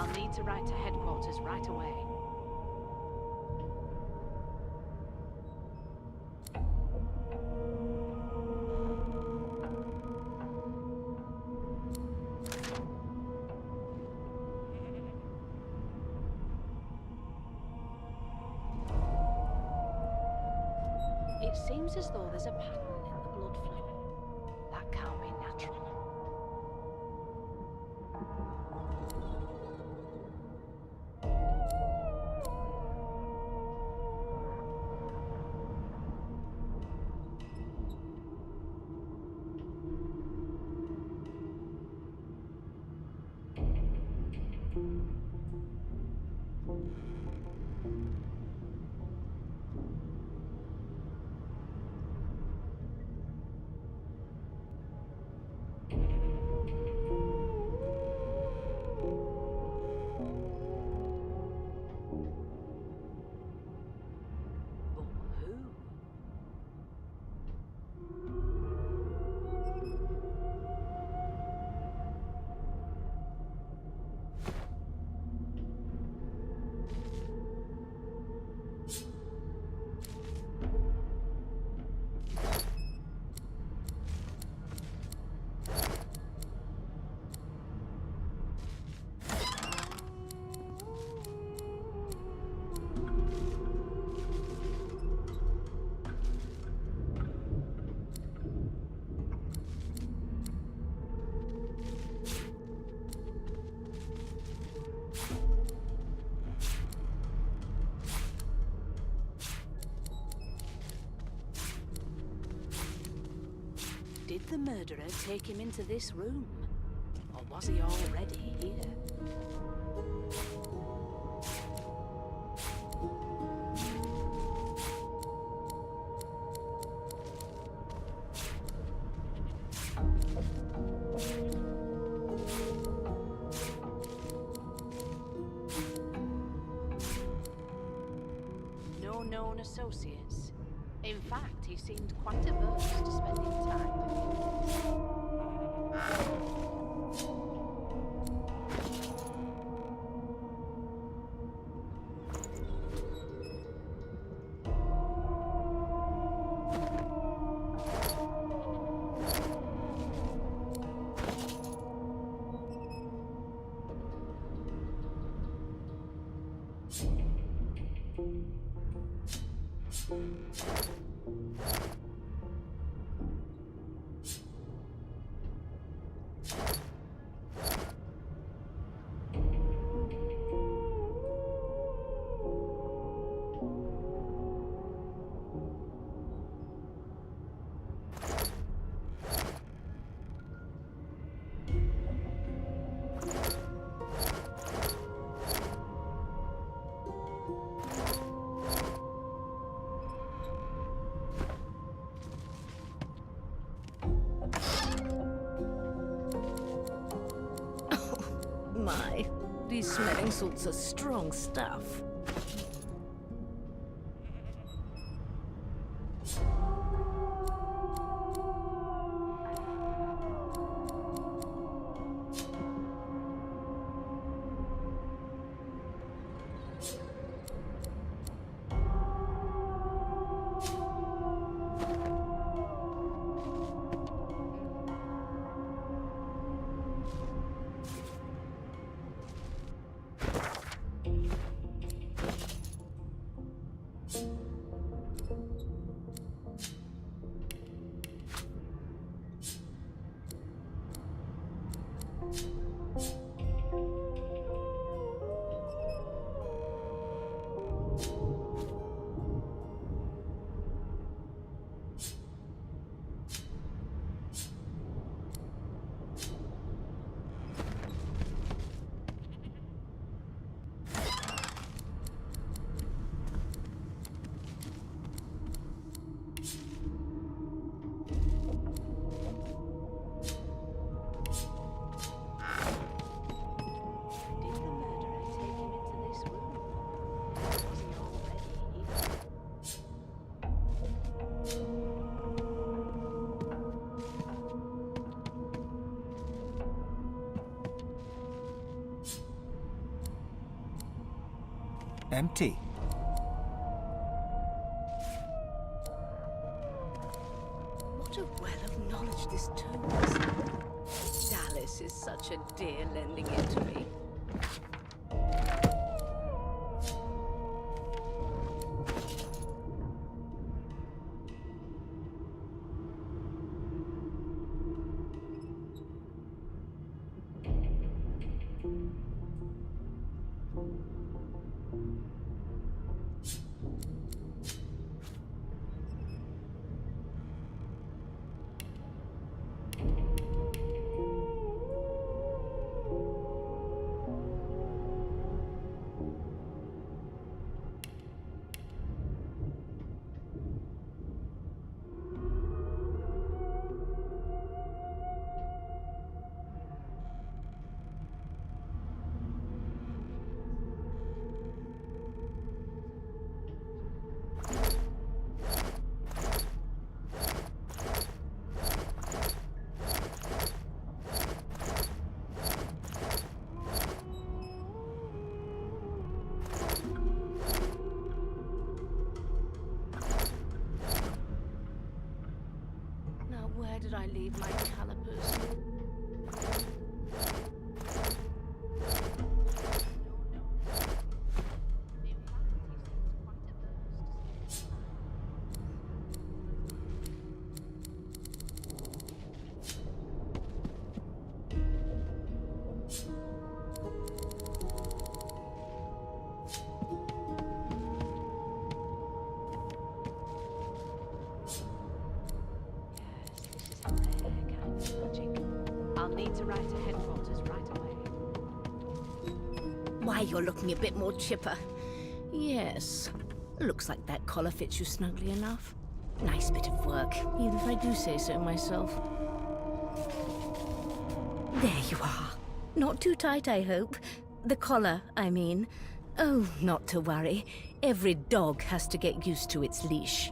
I'll need to write to headquarters right away. It seems as though there's a pattern in the blood flow. That can't be natural. Did the murderer take him into this room? Or was he already here? No known associates. In fact, he seemed quite averse to spending time with you. These smelling salts are strong stuff. Empty. What a well of knowledge this tome is. Dallas is such a dear lending it to me. Where did I leave my calipers? I'll need to write to headquarters right away. Why, you're looking a bit more chipper. Yes. Looks like that collar fits you snugly enough. Nice bit of work, even if I do say so myself. There you are. Not too tight, I hope. The collar, I mean. Oh, not to worry. Every dog has to get used to its leash.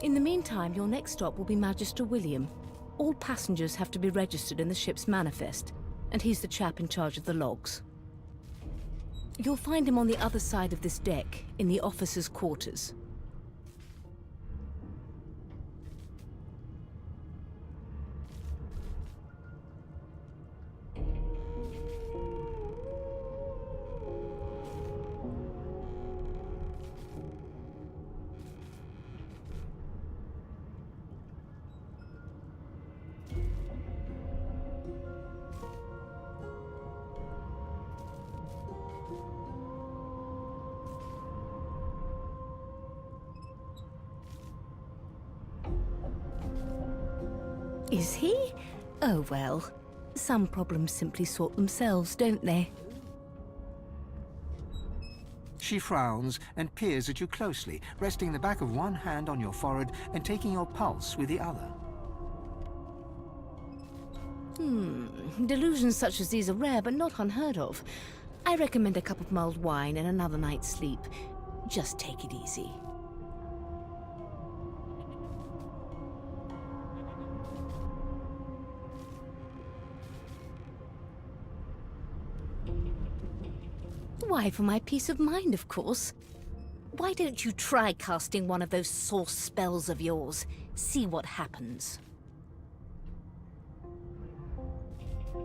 In the meantime, your next stop will be Magister William. All passengers have to be registered in the ship's manifest, and he's the chap in charge of the logs. You'll find him on the other side of this deck, in the officers' quarters. Is he? Oh well. Some problems simply sort themselves, don't they? She frowns and peers at you closely, resting the back of one hand on your forehead and taking your pulse with the other. Delusions such as these are rare, but not unheard of. I recommend a cup of mulled wine and another night's sleep. Just take it easy. Why, for my peace of mind, of course. Why don't you try casting one of those source spells of yours? See what happens. No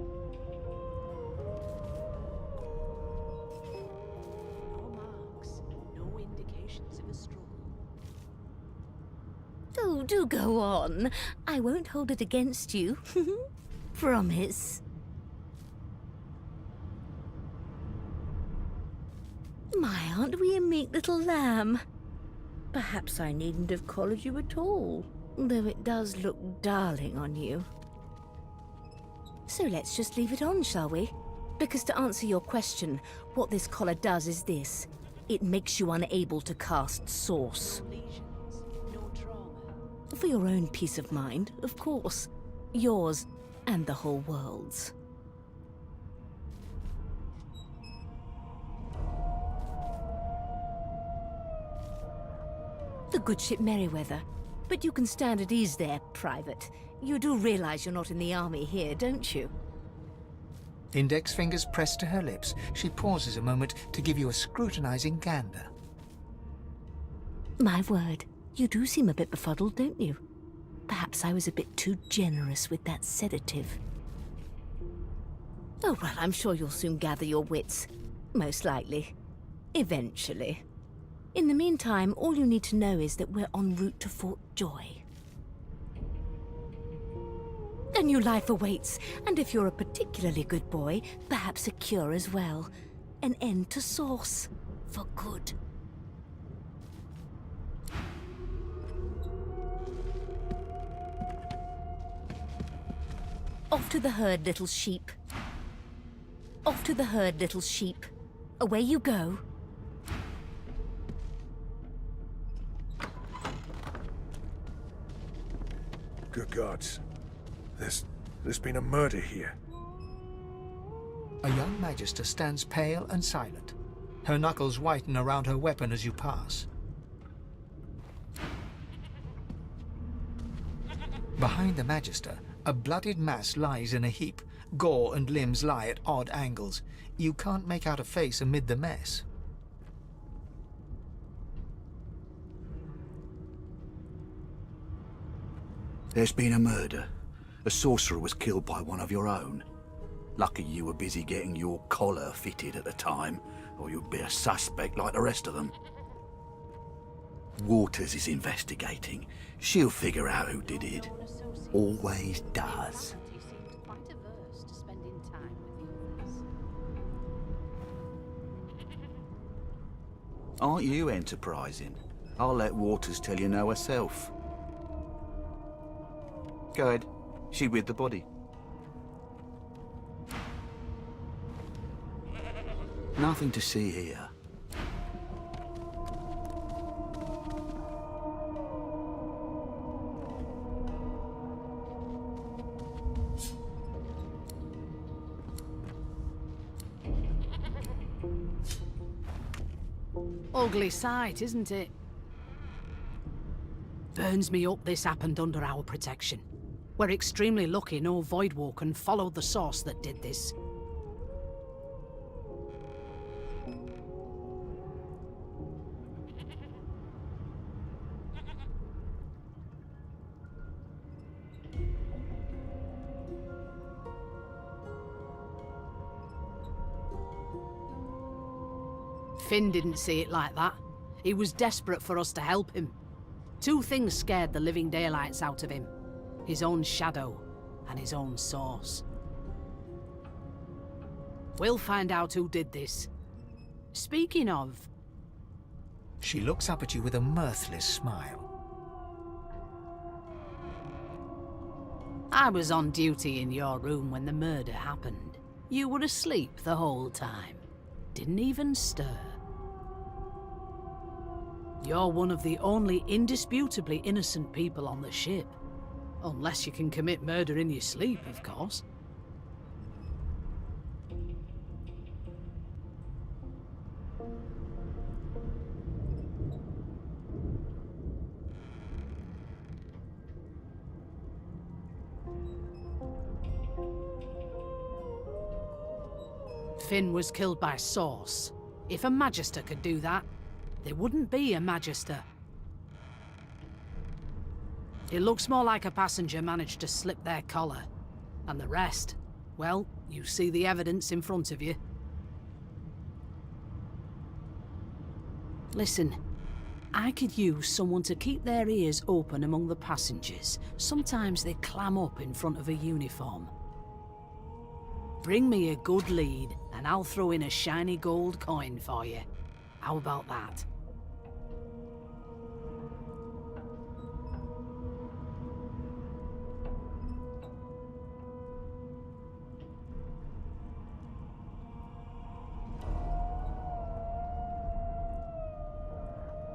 marks, no indications of a struggle. Oh, do go on. I won't hold it against you. Promise. My, aren't we a meek little lamb? Perhaps I needn't have collared you at all, though it does look darling on you. So let's just leave it on, shall we? Because to answer your question, what this collar does is this. It makes you unable to cast Source. No lesions, no trauma. For your own peace of mind, of course. Yours and the whole world's. The good ship Merryweather. But you can stand at ease there, Private. You do realize you're not in the army here, don't you? Index fingers pressed to her lips, she pauses a moment to give you a scrutinizing gander. My word, you do seem a bit befuddled, don't you? Perhaps I was a bit too generous with that sedative. Oh, well, I'm sure you'll soon gather your wits. Most likely. Eventually. In the meantime, all you need to know is that we're en route to Fort Joy. A new life awaits, and if you're a particularly good boy, perhaps a cure as well. An end to Source. For good. Off to the herd, little sheep. Off to the herd, little sheep. Away you go. Good gods. There's been a murder here. A young Magister stands pale and silent. Her knuckles whiten around her weapon as you pass. Behind the Magister, a bloodied mass lies in a heap. Gore and limbs lie at odd angles. You can't make out a face amid the mess. There's been a murder. A sorcerer was killed by one of your own. Lucky you were busy getting your collar fitted at the time, or you'd be a suspect like the rest of them. Waters is investigating. She'll figure out who did it. Always does. He seemed quite averse to spending time with the others. Aren't you enterprising? I'll let Waters tell you no herself. Go ahead. She with the body. Nothing to see here. Ugly sight, isn't it? Burns me up this happened under our protection. We're extremely lucky no Voidwoken followed the source that did this. Finn didn't see it like that. He was desperate for us to help him. Two things scared the living daylights out of him. His own shadow and his own source. We'll find out who did this. Speaking of... She looks up at you with a mirthless smile. I was on duty in your room when the murder happened. You were asleep the whole time. Didn't even stir. You're one of the only indisputably innocent people on the ship. Unless you can commit murder in your sleep, of course. Finn was killed by Source. If a Magister could do that, there wouldn't be a Magister. It looks more like a passenger managed to slip their collar. And the rest, well, you see the evidence in front of you. Listen, I could use someone to keep their ears open among the passengers. Sometimes they clam up in front of a uniform. Bring me a good lead, and I'll throw in a shiny gold coin for you. How about that?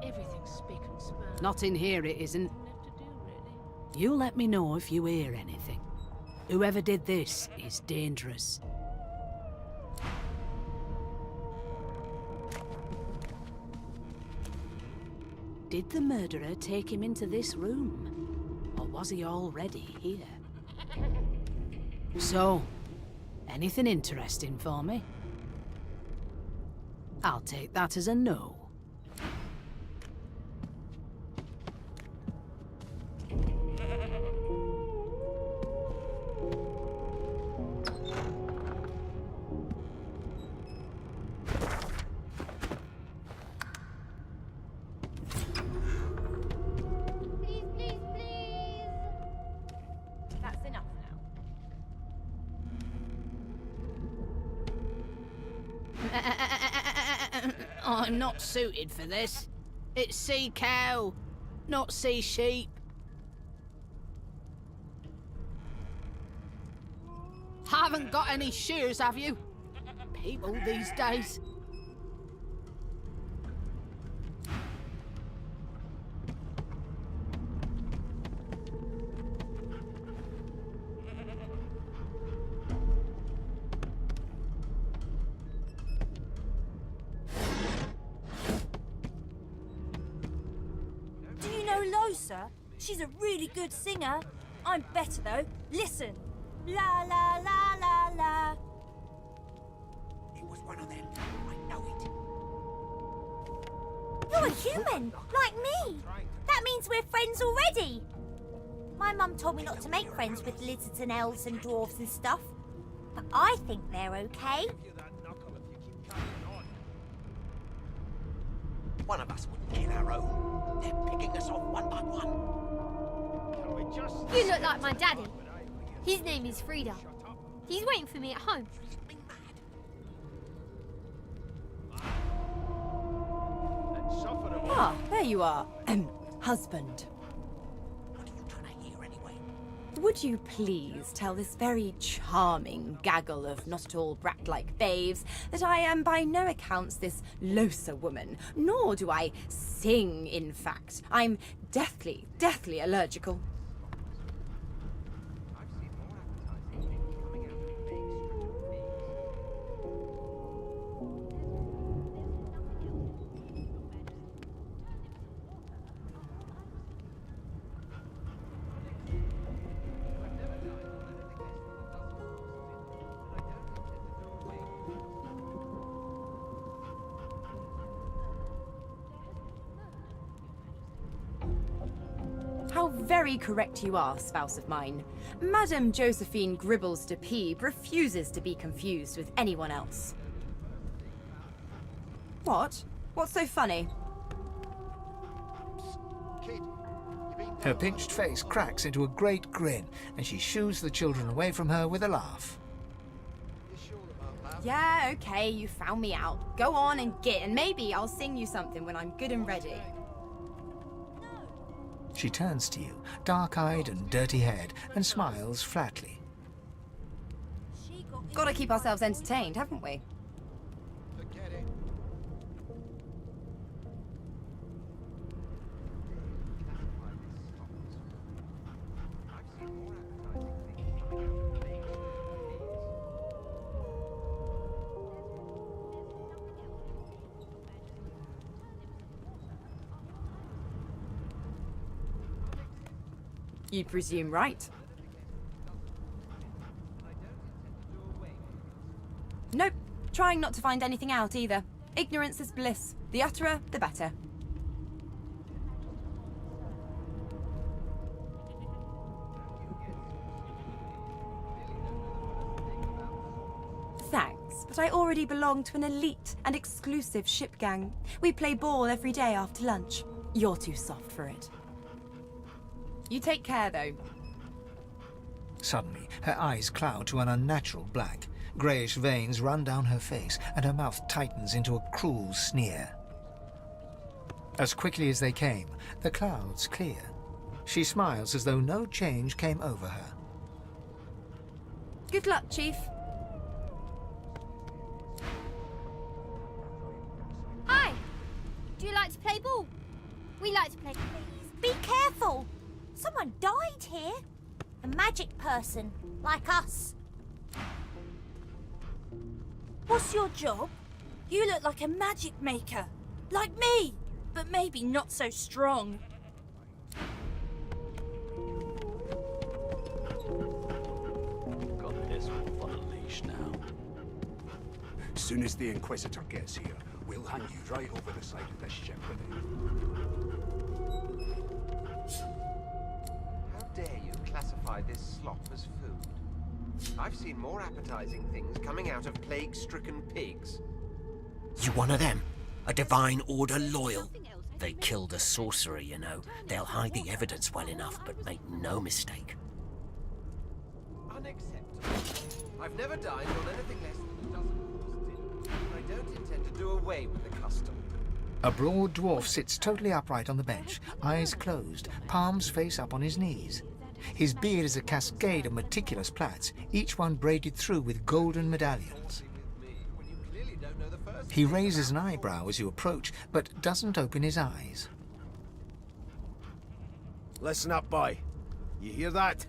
Everything's spick and span. Not in here, it isn't. You let me know if you hear anything. Whoever did this is dangerous. Did the murderer take him into this room? Or was he already here? So, Anything interesting for me? I'll take that as a no. That's enough now. I'm not suited for this. It's sea cow, not sea sheep. Haven't got any shears, have you? People these days. Do you know Losa? She's a really good singer. I'm better though. Listen. La la la la la. It was one of them. I know it. You're a human, like me. That means we're friends already. My mum told me not to make friends with lizards and elves and dwarves and stuff. But I think they're okay. One of us wouldn't kill our own. They're picking us off one by one. You look like my daddy. His name is Frida. He's waiting for me at home. Ah, there you are. Husband. What are you trying to hear anyway? Would you please tell this very charming gaggle of not at all brat-like babes that I am by no accounts this Losa woman, nor do I sing, in fact. I'm deathly allergical. How very correct you are, spouse of mine. Madame Josephine Gribbles de Peeb refuses to be confused with anyone else. What? What's so funny? Her pinched face cracks into a great grin, and she shoos the children away from her with a laugh. Yeah, okay, you found me out. Go on and git, and maybe I'll sing you something when I'm good and ready. She turns to you, dark-eyed and dirty-haired, and smiles flatly. Gotta keep ourselves entertained, haven't we? You'd presume right. Nope. Trying not to find anything out either. Ignorance is bliss. The utterer, the better. Thanks, but I already belong to an elite and exclusive ship gang. We play ball every day after lunch. You're too soft for it. You take care, though. Suddenly, her eyes cloud to an unnatural black. Greyish veins run down her face, and her mouth tightens into a cruel sneer. As quickly as they came, the clouds clear. She smiles as though no change came over her. Good luck, Chief. Hi! Do you like to play ball? We like to play. Be careful! Someone died here. A magic person, like us. What's your job? You look like a magic maker. Like me, but maybe not so strong. Got this wolf on a leash now. As soon as the Inquisitor gets here, we'll hand you right over the side of this ship with him. How dare you classify this slop as food? I've seen more appetizing things coming out of plague-stricken pigs. You one of them? A Divine Order loyal? They killed a sorcerer, you know. They'll hide the evidence well enough, but make no mistake. Unacceptable. I've never dined on anything less than a dozen course dinner. I don't intend to do away with the custom. A broad dwarf sits totally upright on the bench, eyes closed, palms face up on his knees. His beard is a cascade of meticulous plaits, each one braided through with golden medallions. He raises an eyebrow as you approach, but doesn't open his eyes. Listen up, boy. You hear that?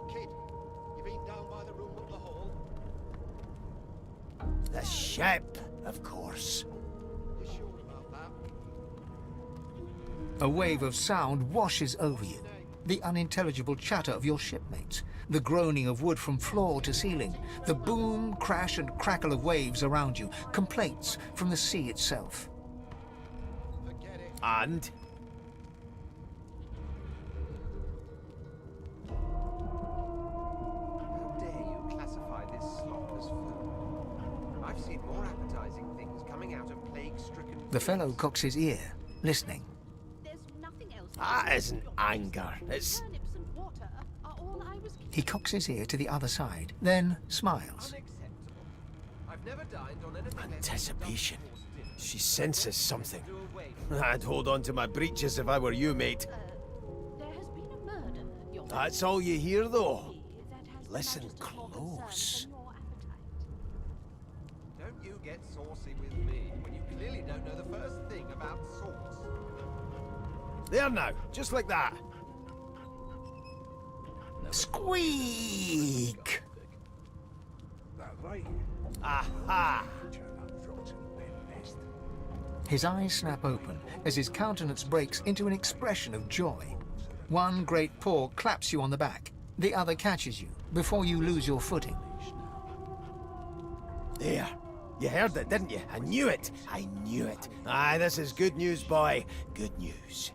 Kid, you been down by the room up the hall? The ship, of course. You sure about that? A wave of sound washes over you. The unintelligible chatter of your shipmates, the groaning of wood from floor to ceiling, the boom, crash and crackle of waves around you, complaints from the sea itself. Forget it. And? How dare you classify this slop as food? I've seen more appetizing things coming out of plague-stricken... The fellow cocks his ear, listening. That isn't anger. It's... He cocks his ear to the other side, then smiles. Unacceptable. I've never dined on anything less than anticipation. a dozen course dinner. She senses something. Do away with I'd hold on to my breeches if I were you, mate. There has been a murder, Your That's all you hear, though. Majesty, that has Listen the Majesty more close. concerned than your appetite. Don't you get saucy with me when you clearly don't know the first thing about sauce. There now, just like that. Squeak! That right? Aha! Turn that rotten bed nest. His eyes snap open as his countenance breaks into an expression of joy. One great paw claps you on the back. The other catches you before you lose your footing. There. You heard it, didn't you? I knew it. I knew it. Aye, this is good news, boy. Good news.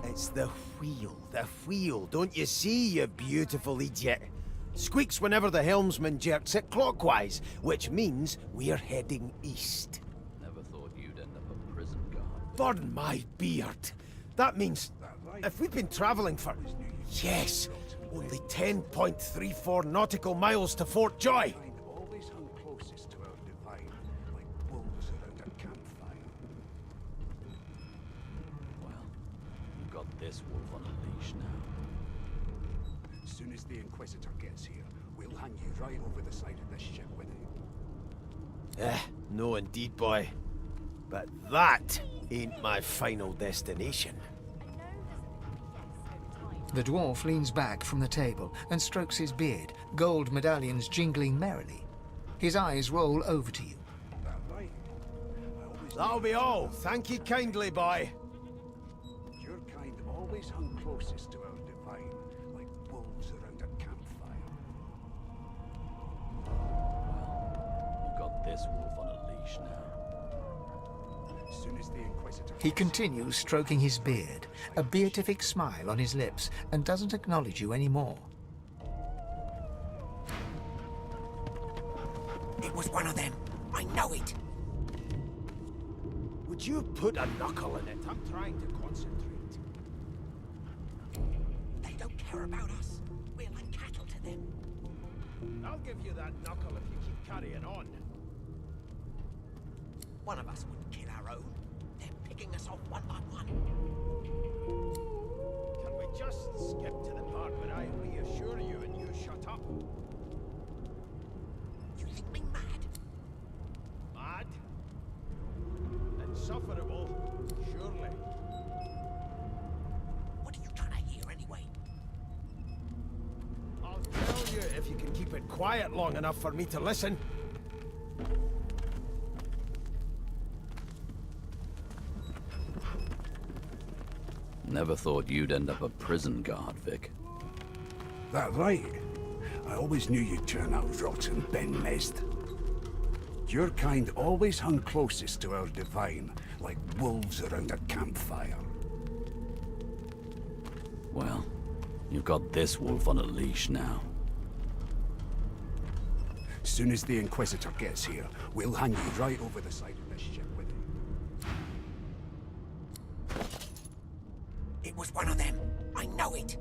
It's the wheel, the wheel. Don't you see, you beautiful idiot? Squeaks whenever the helmsman jerks it clockwise, which means we're heading east. Never thought you'd end up a prison guard. Burn my beard. That means if we've been traveling for, yes, only 10.34 nautical miles to Fort Joy. Find always hung closest to our divine, like wolves around a campfire. Well, you've got this wolf on a leash now. As soon as the Inquisitor gets here, we'll hand you right over the side of this ship with him. No indeed, boy. But that ain't my final destination. The dwarf leans back from the table and strokes his beard, gold medallions jingling merrily. His eyes roll over to you. That right? I always That'll be all. Thank you kindly, boy. Your kind always hung closest to our divine, like wolves around a campfire. You've got this wolf on a leash now. As soon as the Inquisitor... He continues stroking his beard, a beatific smile on his lips, and doesn't acknowledge you anymore. It was one of them. I know it. Would you put a knuckle in it? I'm trying to concentrate. They don't care about us. We're like cattle to them. I'll give you that knuckle if you keep carrying on. One of us wouldn't kill our own. They're picking us off one by one. Can we just skip to the part where I reassure you and you shut up? You think me mad? Mad? Insufferable, surely. What are you trying to hear anyway? I'll tell you if you can keep it quiet long enough for me to listen. Never thought you'd end up a prison guard, Vic. That right? I always knew you'd turn out rotten, Ben Mest. Your kind always hung closest to our divine, like wolves around a campfire. Well, you've got this wolf on a leash now. Soon as the Inquisitor gets here, we'll hang you right over the side of this ship with him. It was one of them. I know it.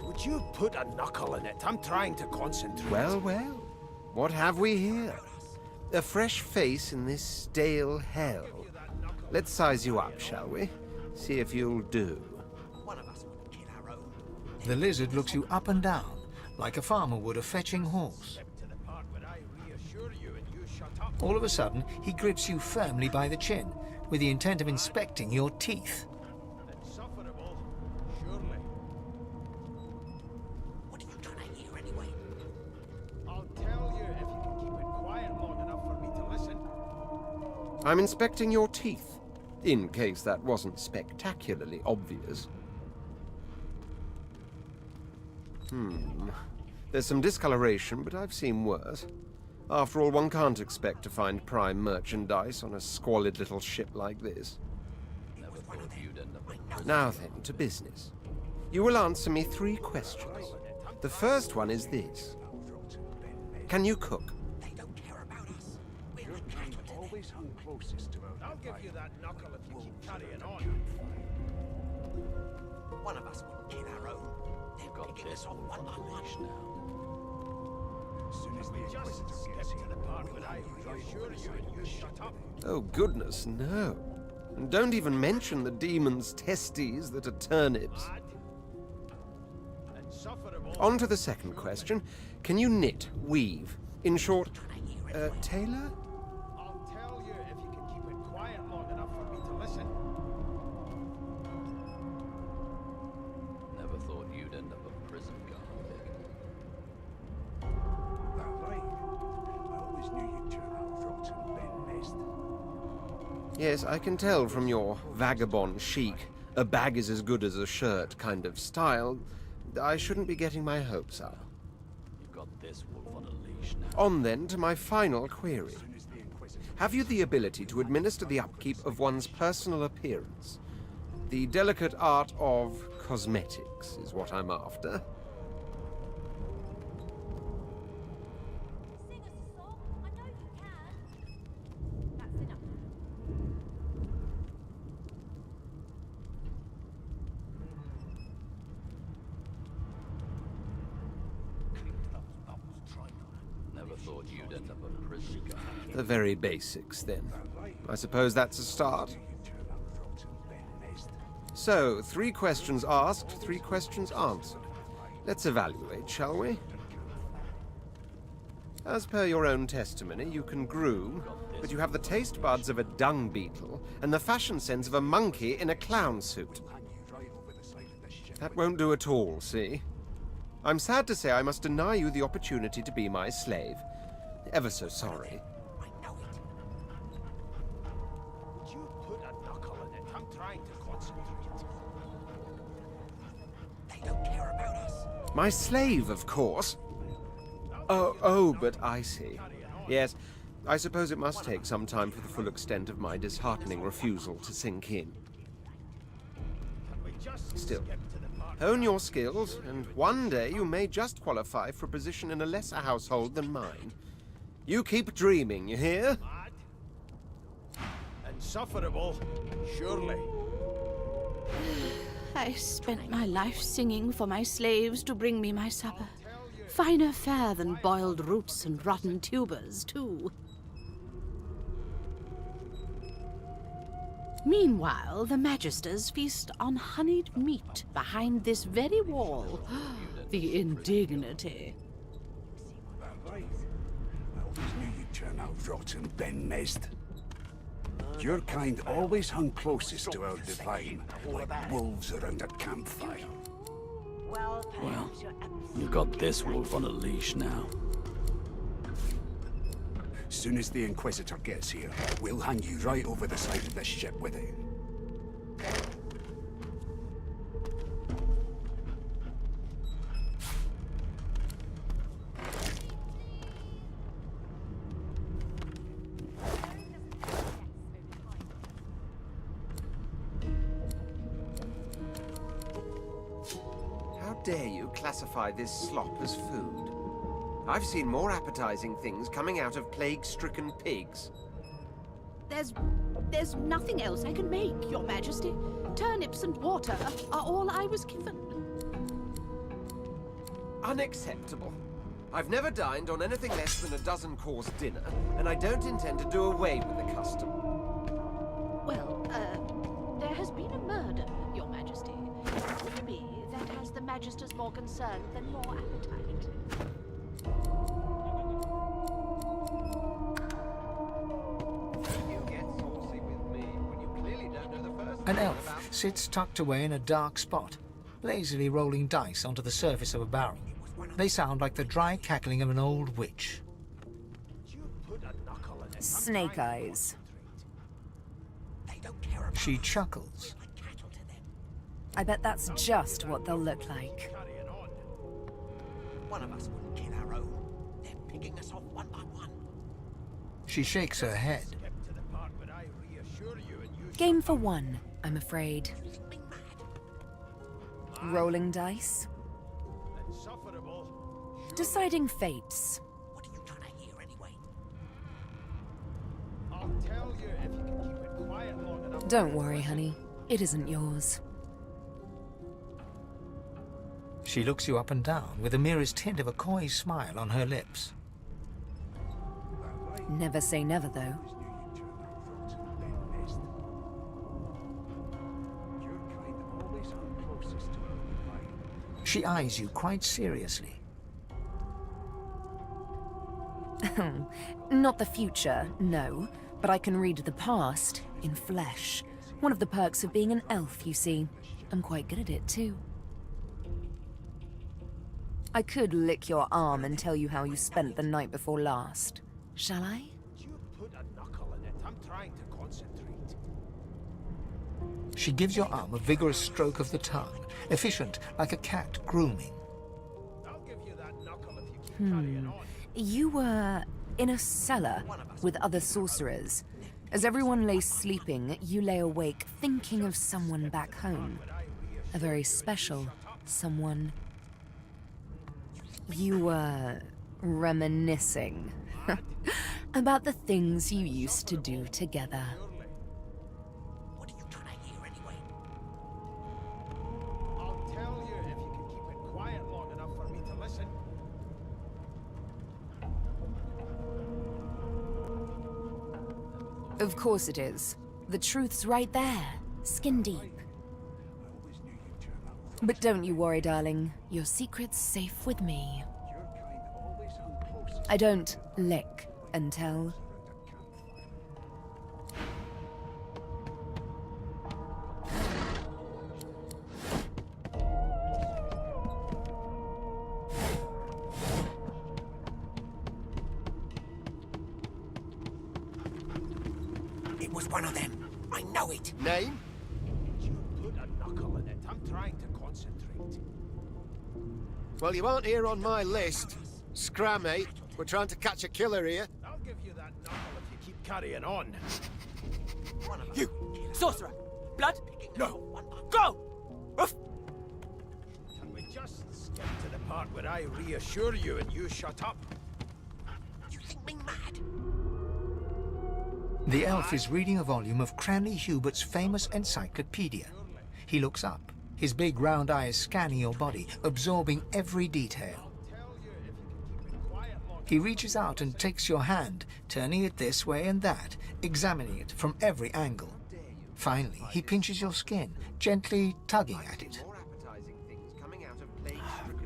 Would you put a knuckle in it? I'm trying to concentrate. Well, well. What have we here? A fresh face in this stale hell. Let's size you up, shall we? See if you'll do. The lizard looks you up and down, like a farmer would a fetching horse. All of a sudden, he grips you firmly by the chin, with the intent of inspecting your teeth. What are you trying to hear anyway? I'll tell you if you can keep it quiet long enough for me to listen. I'm inspecting your teeth, in case that wasn't spectacularly obvious. There's some discoloration, but I've seen worse. After all, one can't expect to find prime merchandise on a squalid little ship like this. Now then, to business. You will answer me 3 questions. The first one is this. Can you cook? They don't care about us. We're Your like kind cattle to them. always hung closest to our I'll give you that knuckle if you keep carrying on. One of us wouldn't kill our own. They're picking us off one by one. As soon as the Just Inquisitor skip gets to here, the part we'll where I hang you right reassure over the you side and of you this shut ship. up. Oh, goodness, no. And don't even mention the demon's testes that are turnips. Insufferable. On to the second question. Can you knit, weave? In short, tailor? I'll tell you if you can keep it quiet long enough for me to listen. Never thought you'd end up a prison guard, Vic. That right? I always knew you'd turn out rotten, Ben Mest. Yes, I can tell from your vagabond chic, a bag is as good as a shirt kind of style. I shouldn't be getting my hopes up. You've got this wolf on a leash now. On then to my final query. Have you the ability to administer the upkeep of one's personal appearance? The delicate art of cosmetics is what I'm after. Sing us a song. I know you can. That's enough. Never thought you'd end up a prison guard. The very basics, then. I suppose that's a start. So, 3 questions asked, 3 questions answered. Let's evaluate, shall we? As per your own testimony, you can groom, but you have the taste buds of a dung beetle and the fashion sense of a monkey in a clown suit. That won't do at all, see? I'm sad to say I must deny you the opportunity to be my slave. Ever so sorry. I know it. Would you put a knuckle in it? I'm trying to concentrate. They don't care about us. My slave, of course. Oh, but I see. Yes, I suppose it must take some time for the full extent of my disheartening refusal to sink in. Still, hone your skills, and one day you may just qualify for a position in a lesser household than mine. You keep dreaming, you hear? Insufferable, surely. I spent my life singing for my slaves to bring me my supper. Finer fare than boiled roots and rotten tubers, too. Meanwhile, the Magisters feast on honeyed meat behind this very wall. The indignity. That right? I always knew you'd turn out rotten, Ben Mest. Your kind always hung closest to our divine, like wolves around a campfire. Well, you've got this wolf on a leash now. soon as the Inquisitor gets here, we'll hang you right over the side of this ship with it. How dare you classify this slop as food? I've seen more appetizing things coming out of plague-stricken pigs. There's nothing else I can make, Your Majesty. Turnips and water are all I was given. Unacceptable. I've never dined on anything less than a dozen-course dinner, and I don't intend to do away with the custom. Well, there has been a murder, Your Majesty. Maybe that has the Magisters more concerned than more appetite. An elf sits tucked away in a dark spot, lazily rolling dice onto the surface of a barrel. They sound like the dry cackling of an old witch. Snake eyes. She chuckles. I bet that's just what they'll look like. One of us wouldn't kill our own. They're picking us off one by one. She shakes her head. Game for one, I'm afraid. Rolling dice. Deciding fates. What are you trying to hear anyway? I'll tell you if you can keep it quiet long enough. Don't worry, honey. It isn't yours. She looks you up and down with the merest hint of a coy smile on her lips. Never say never, though. She eyes you quite seriously. Not the future, no. But I can read the past in flesh. One of the perks of being an elf, you see. I'm quite good at it, too. I could lick your arm and tell you how you spent the night before last. Shall I? You put a knuckle in it. I'm trying to concentrate. She gives your arm a vigorous stroke of the tongue, efficient like a cat grooming. I'll give you that knuckle if you keep carrying on. You were in a cellar with other sorcerers. As everyone lay sleeping, you lay awake thinking of someone back home. A very special someone. You were reminiscing about the things you used to do together. What are you trying to hear anyway? I'll tell you if you can keep it quiet long enough for me to listen. Of course it is. The truth's right there, skin deep. But don't you worry, darling. Your secret's safe with me. I don't lick and tell. It was one of them. I know it. Name? You put a knuckle in it. I'm trying to concentrate. Well, you aren't here on my list. Scram, mate. We're trying to catch a killer here. I'll give you that knuckle if you keep carrying on. You! Sorcerer! Blood? No! Go! Oof. Can we just skip to the part where I reassure you and you shut up? You think me mad? The elf is reading a volume of Cranley Hubert's famous encyclopedia. He looks up, his big round eyes scanning your body, absorbing every detail. He reaches out and takes your hand, turning it this way and that, examining it from every angle. Finally, he pinches your skin, gently tugging at it.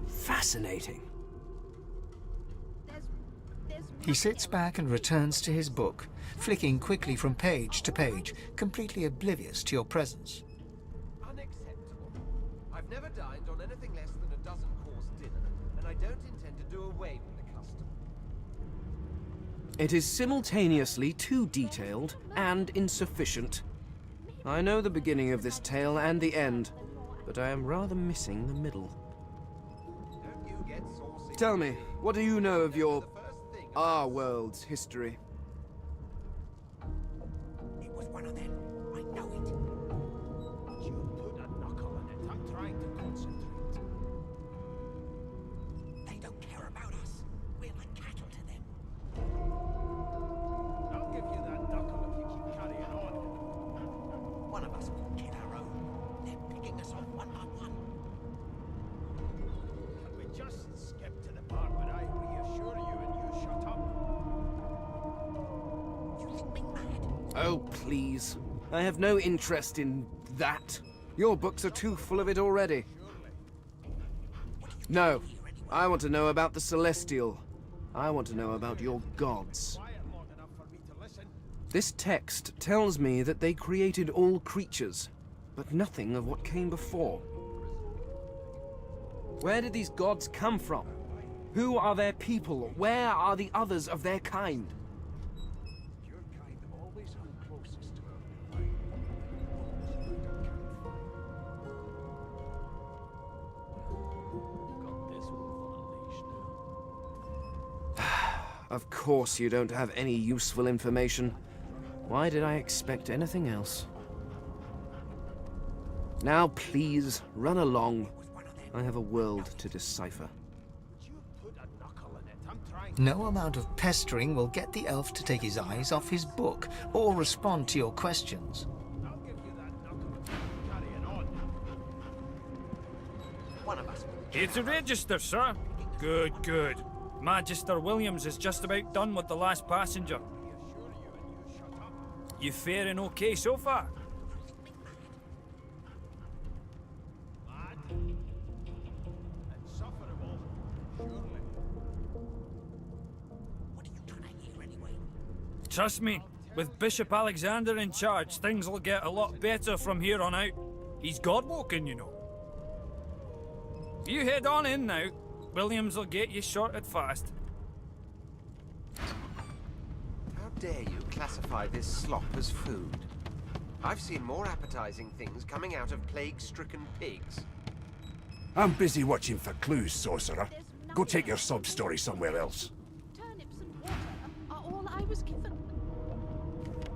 Fascinating. He sits back and returns to his book, flicking quickly from page to page, completely oblivious to your presence. Unacceptable. I've never dined on anything less than a dozen-course dinner, and I don't intend to do away with the custom. It is simultaneously too detailed and insufficient. I know the beginning of this tale and the end, but I am rather missing the middle. Tell me, what do you know of our world's history? It was one of them. I know it. You put a knuckle in it. I'm trying to concentrate. They don't care about us. We're like cattle to them. I'll give you that knuckle if you keep carrying on. One of us will kill our own. They're picking us off one by one. Can we just skip to the part where I reassure you and you shut up? You think me mad? Oh, please. I have no interest in that. Your books are too full of it already. No, I want to know about the Celestial. I want to know about your gods. This text tells me that they created all creatures, but nothing of what came before. Where did these gods come from? Who are their people? Where are the others of their kind? Your kind always hung closest to our divine. Got this wolf on a leash now. Of course you don't have any useful information. Why did I expect anything else? Now please, run along. I have a world to decipher. You put a knuckle in it. I'm trying. No amount of pestering will get the elf to take his eyes off his book or respond to your questions. I'll give you that knuckle if you keep carrying on. One of us. Here to register, sir. Good, good. Magister Williams is just about done with the last passenger. You faring okay so far? Lad. Insufferable, surely. What are you trying to hear anyway? Trust me, with Bishop Alexander in charge, things will get a lot better from here on out. He's God-woken, you know. You head on in now. Williams will get you sorted fast. How dare you classify this slop as food? I've seen more appetizing things coming out of plague-stricken pigs. I'm busy watching for clues, sorcerer. Go take your sub-story somewhere else. Turnips and water are all I was given.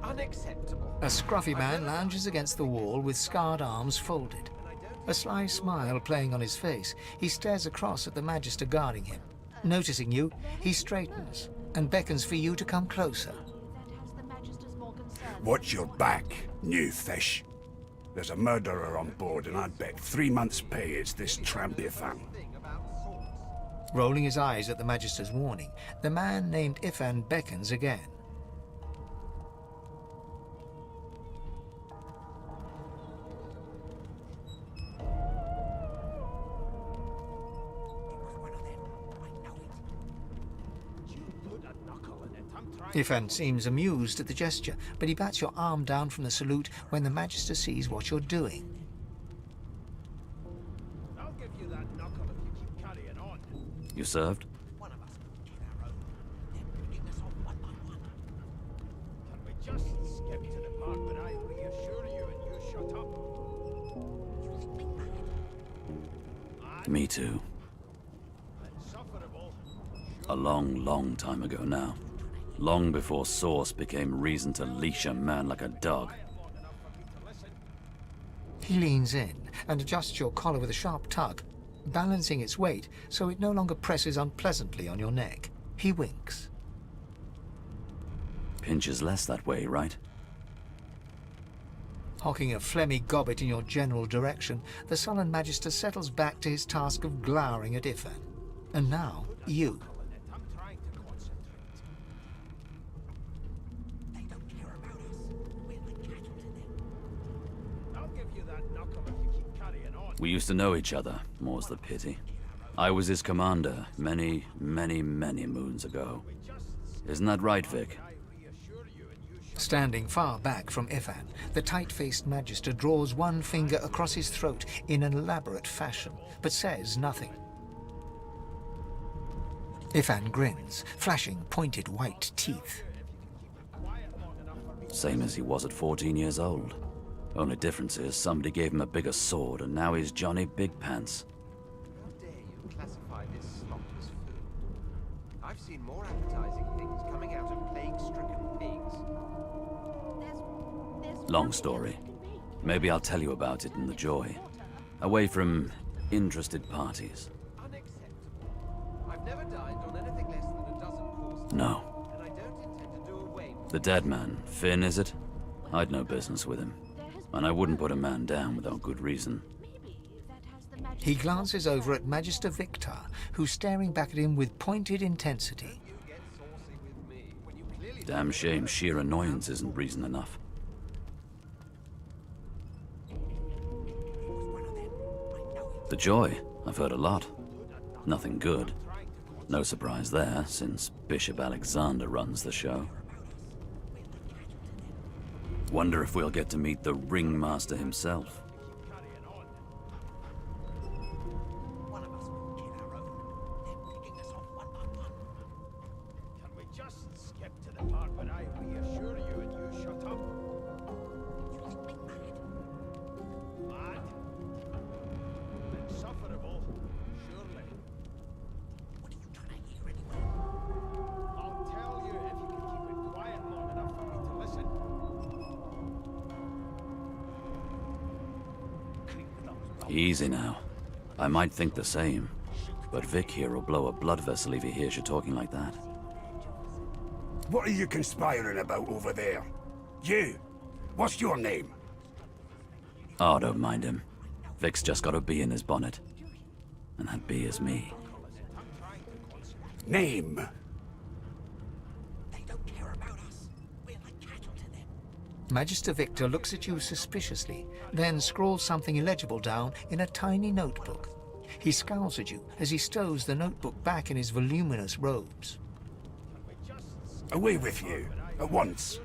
Unacceptable. A scruffy man lounges against the wall with scarred arms folded. A sly smile playing on his face, he stares across at the Magister guarding him. Noticing you, he straightens and beckons for you to come closer. Watch your back, new fish. There's a murderer on board, and I'd bet 3 months' pay it's this trampy thing. Rolling his eyes at the Magister's warning, the man named Ifan beckons again. Ifan seems amused at the gesture, but he bats your arm down from the salute when the Magister sees what you're doing. I'll give you that knuckle if you keep carrying on. You served? One of us will kill our own. They're picking us off one by one. Can we just skip to the part where I reassure you and you shut up? You think me mad? Me too. Insufferable. A long, long time ago now. Long before Source became reason to leash a man like a dog. He leans in and adjusts your collar with a sharp tug, balancing its weight so it no longer presses unpleasantly on your neck. He winks. Pinches less that way, right? Hocking a phlegmy gobbet in your general direction, the sullen Magister settles back to his task of glowering at Ifan. And now, you. I'm trying to concentrate. They don't care about us. We're like cattle to them. I'll give you that knuckle if you keep carrying on. We used to know each other, more's the pity. I was his commander many, many, many moons ago. Isn't that right, Vic? Standing far back from Ifan, the tight-faced Magister draws one finger across his throat in an elaborate fashion, but says nothing. Ifan grins, flashing pointed white teeth. Same as he was at 14 years old. Only difference is somebody gave him a bigger sword and now he's Johnny Big Pants. How dare you classify this slop as food? I've seen more appetizing things coming out of plague-stricken pigs. Long story. Maybe I'll tell you about it in the Joy. Away from interested parties. Unacceptable. I've never dined on anything less than a dozen courses. No. And I don't intend to do away with The dead man, Finn, is it? I'd no business with him. And I wouldn't put a man down without good reason. He glances over at Magister Victor, who's staring back at him with pointed intensity. Damn shame sheer annoyance isn't reason enough. The Joy, I've heard a lot. Nothing good. No surprise there, since Bishop Alexander runs the show. Wonder if we'll get to meet the ringmaster himself. Can we just skip to the part where I reassure you and you shut up? Mad? Insufferable, surely. What are you trying to hear anyway? I'll tell you if you can keep it quiet long enough for me to listen. Easy now. I might think the same, but Vic here will blow a blood vessel if he hears you talking like that. What are you conspiring about over there? You! What's your name? Oh, don't mind him. Vic's just got a bee in his bonnet. And that bee is me. Name? Magister Victor looks at you suspiciously, then scrawls something illegible down in a tiny notebook. He scowls at you as he stows the notebook back in his voluminous robes. Away with you, at once.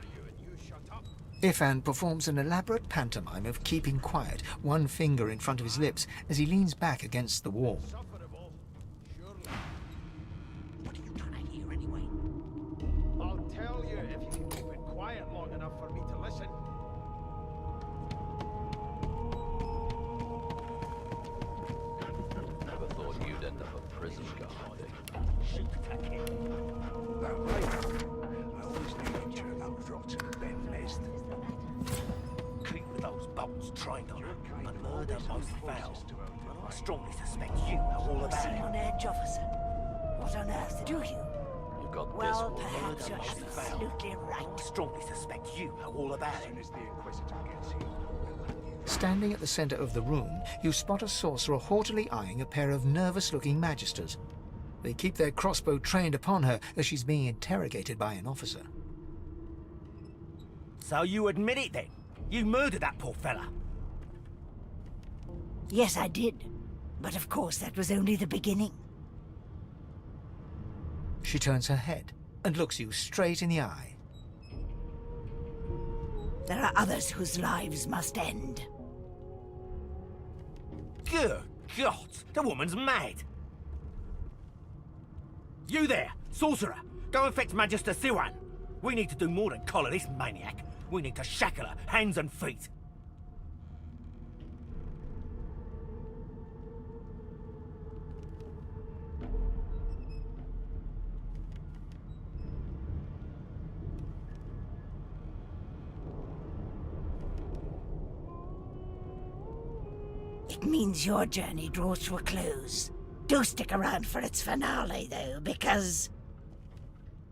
Ifan performs an elaborate pantomime of keeping quiet, one finger in front of his lips as he leans back against the wall. I'll tell you if you can keep it quiet long enough for me to listen. Never thought you'd end up a prison guard. That way. I always knew you'd turn out rotten, Ben Mist. Keep those bolts trained on her, but murder most foul. I strongly suspect you know all about it. On edge, officer. What on earth do you? You've got Well, this perhaps you're most foul. absolutely right. I strongly suspect you know all about it. Standing at the center of the room, you spot a sorcerer haughtily eyeing a pair of nervous-looking magisters. They keep their crossbow trained upon her as she's being interrogated by an officer. So you admit it then? You murdered that poor fella? Yes, I did. But of course, that was only the beginning. She turns her head and looks you straight in the eye. There are others whose lives must end. Good God, the woman's mad. You there, sorcerer, go and fetch Magister Siwan. We need to do more than collar this maniac. We need to shackle her, hands and feet. It means your journey draws to a close. Do stick around for its finale, though, because...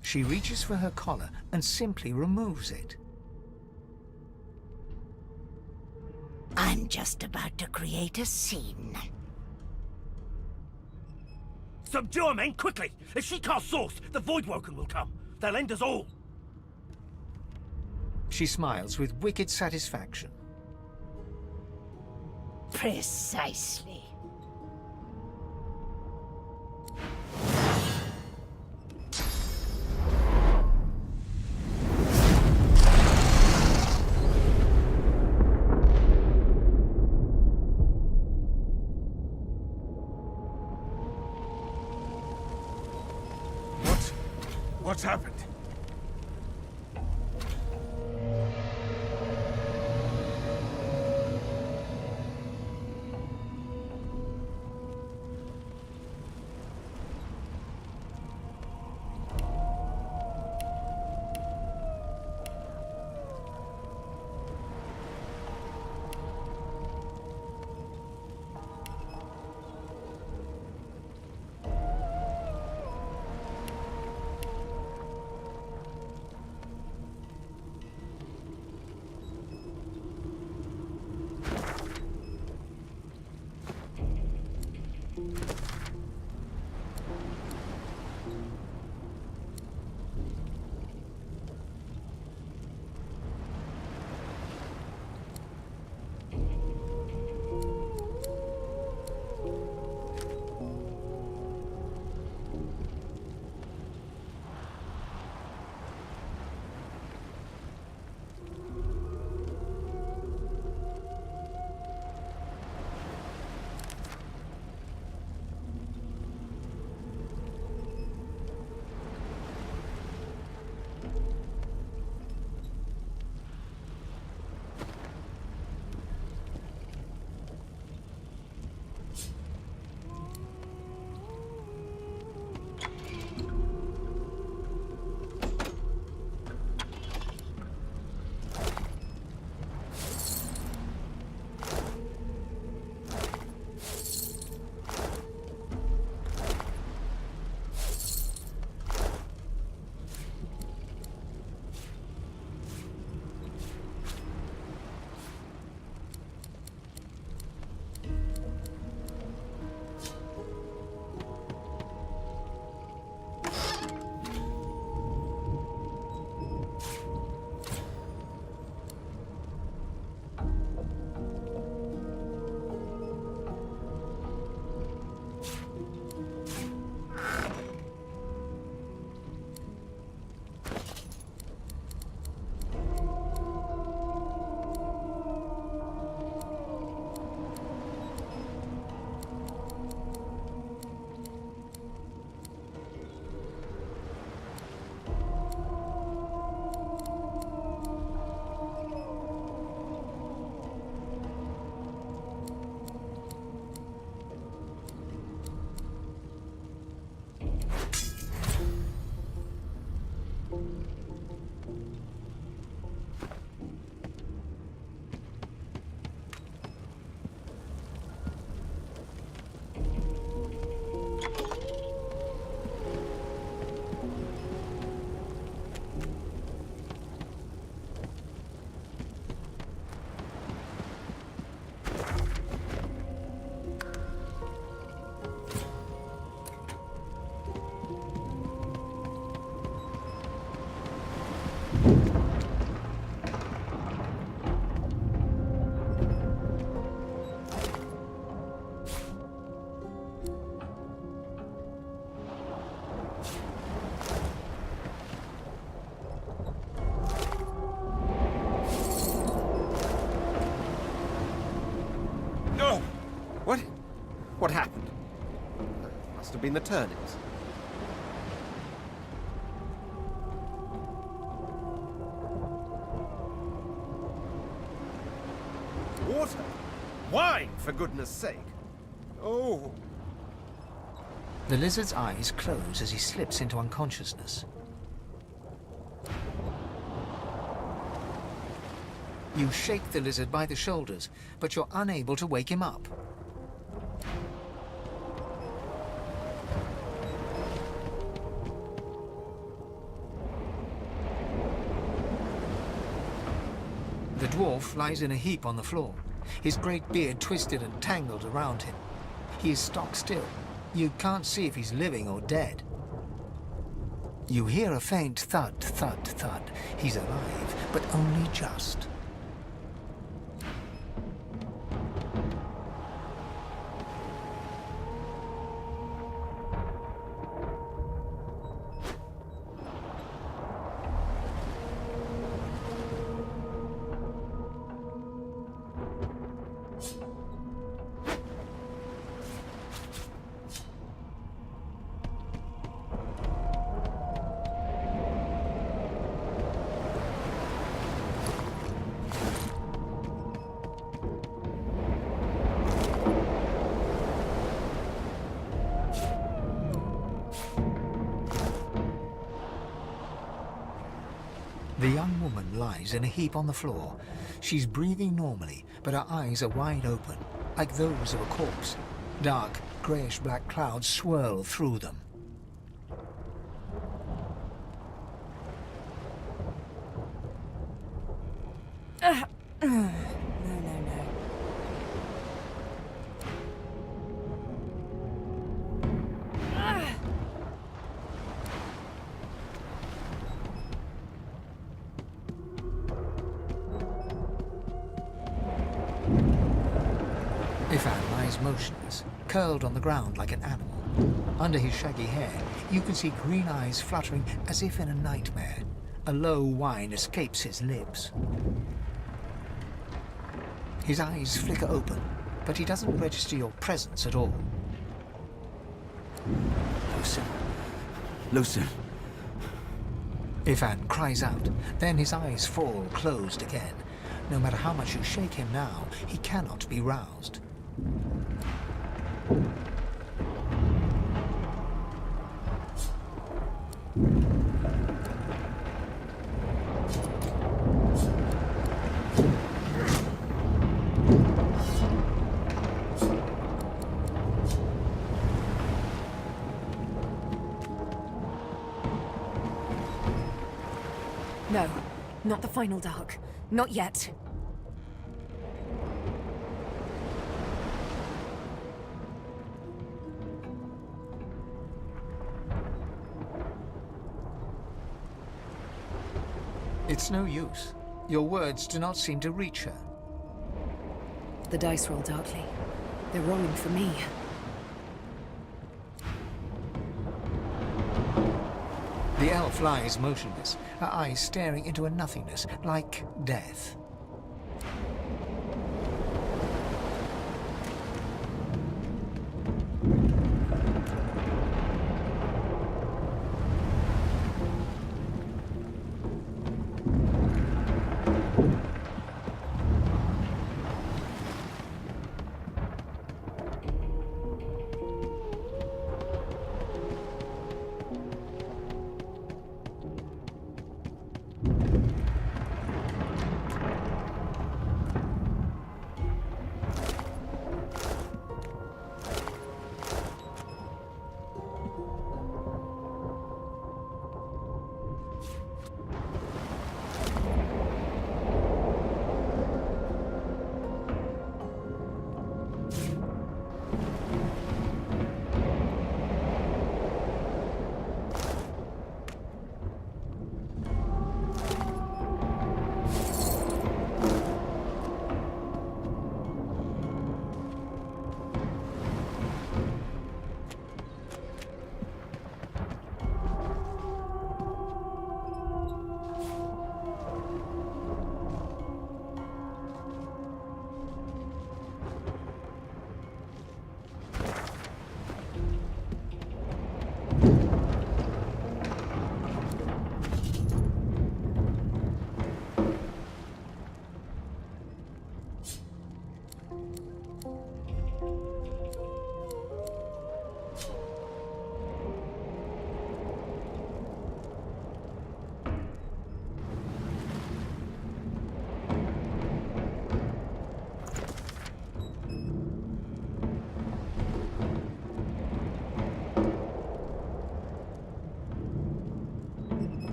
She reaches for her collar and simply removes it. I'm just about to create a scene. Subdue her, men, quickly! If she casts source, the Voidwoken will come. They'll end us all. She smiles with wicked satisfaction. Precisely. What's happened? What happened? Must have been the turnips. Water? Wine, for goodness sake. Oh. The lizard's eyes close as he slips into unconsciousness. You shake the lizard by the shoulders, but you're unable to wake him up. The dwarf lies in a heap on the floor, his great beard twisted and tangled around him. He is stock still. You can't see if he's living or dead. You hear a faint thud, thud, thud. He's alive, but only just. The young woman lies in a heap on the floor. She's breathing normally, but her eyes are wide open, like those of a corpse. Dark, greyish-black clouds swirl through them. No. Ifan lies motionless, curled on the ground like an animal. Under his shaggy hair, you can see green eyes fluttering as if in a nightmare. A low whine escapes his lips. His eyes flicker open, but he doesn't register your presence at all. Lucen. Ifan cries out, then his eyes fall closed again. No matter how much you shake him now, he cannot be roused. No, not the final dark. Not yet. It's no use. Your words do not seem to reach her. The dice roll darkly. They're rolling for me. The elf lies motionless, her eyes staring into a nothingness, like death.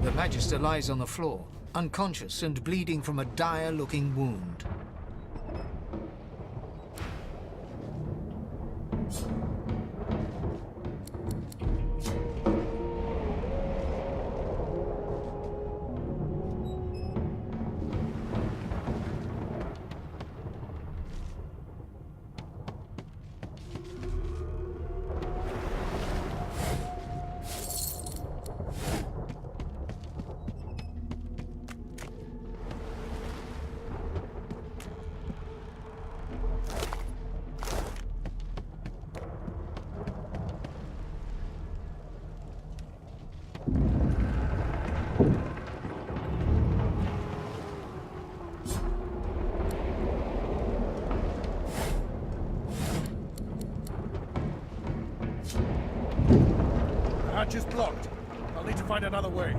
The Magister lies on the floor, unconscious and bleeding from a dire-looking wound. Hatch is blocked. I'll need to find another way.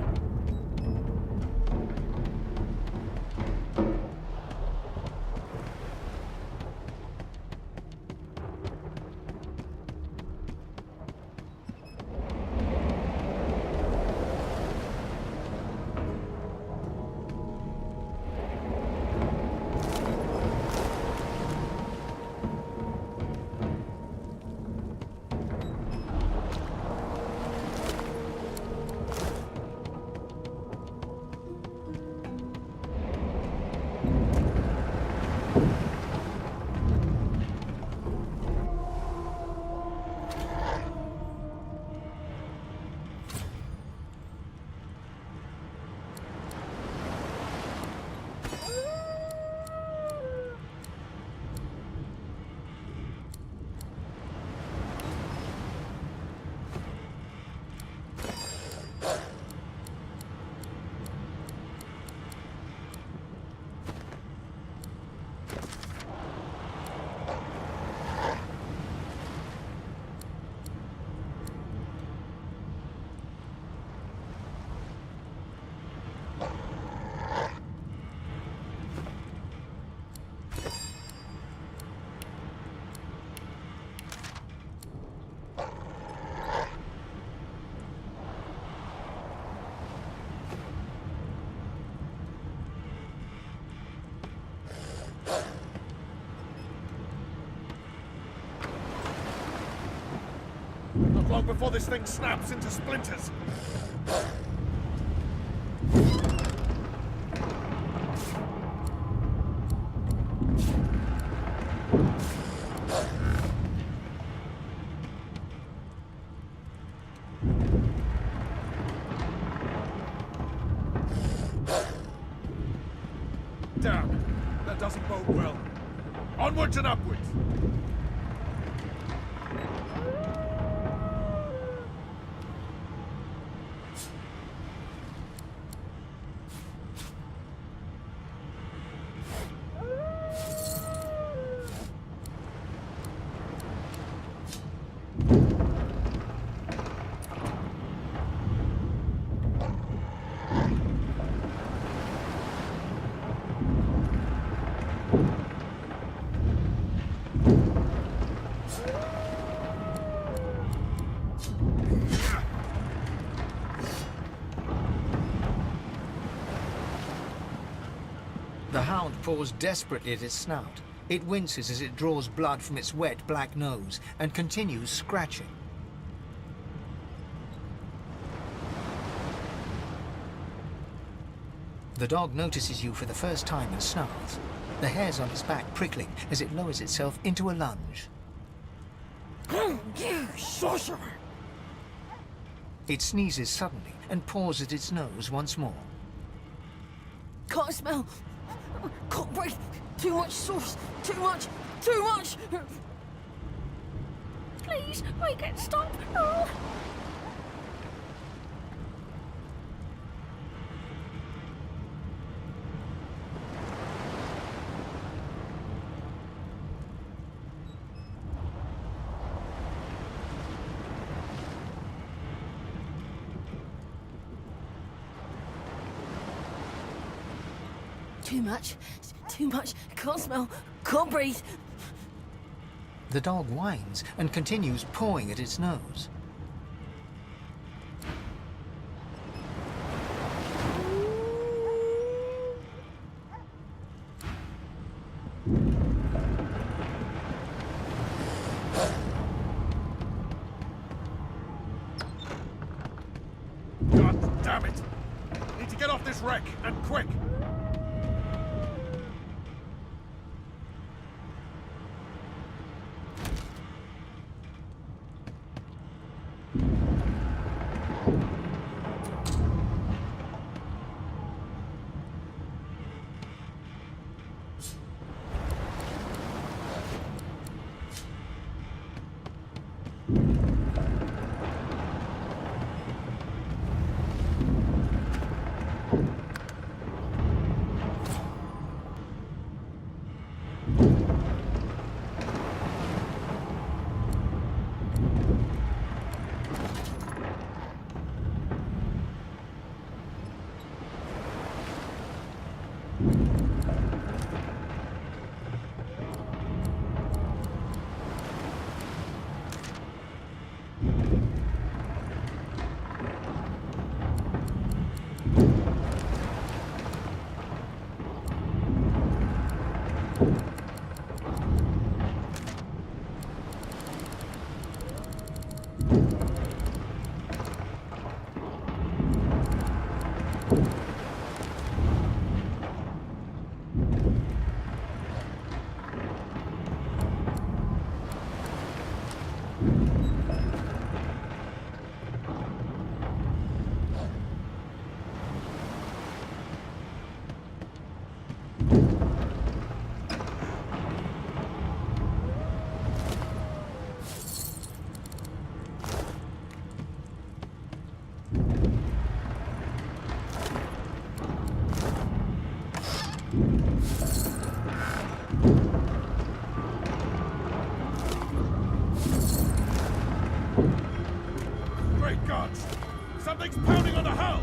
Not long before this thing snaps into splinters. Damn, that doesn't bode well. Onwards and upwards. The hound paws desperately at its snout. It winces as it draws blood from its wet black nose and continues scratching. The dog notices you for the first time and snarls, the hairs on its back prickling as it lowers itself into a lunge. You sorcerer! It sneezes suddenly and paws at its nose once more. Can't smell. Can't breathe. Too much sauce. Too much. Too much. Please, make it stop. Oh. Too much. Too much. Can't smell. Can't breathe. The dog whines and continues pawing at its nose. God damn it! Need to get off this wreck, and quick! Something's pounding on the hull!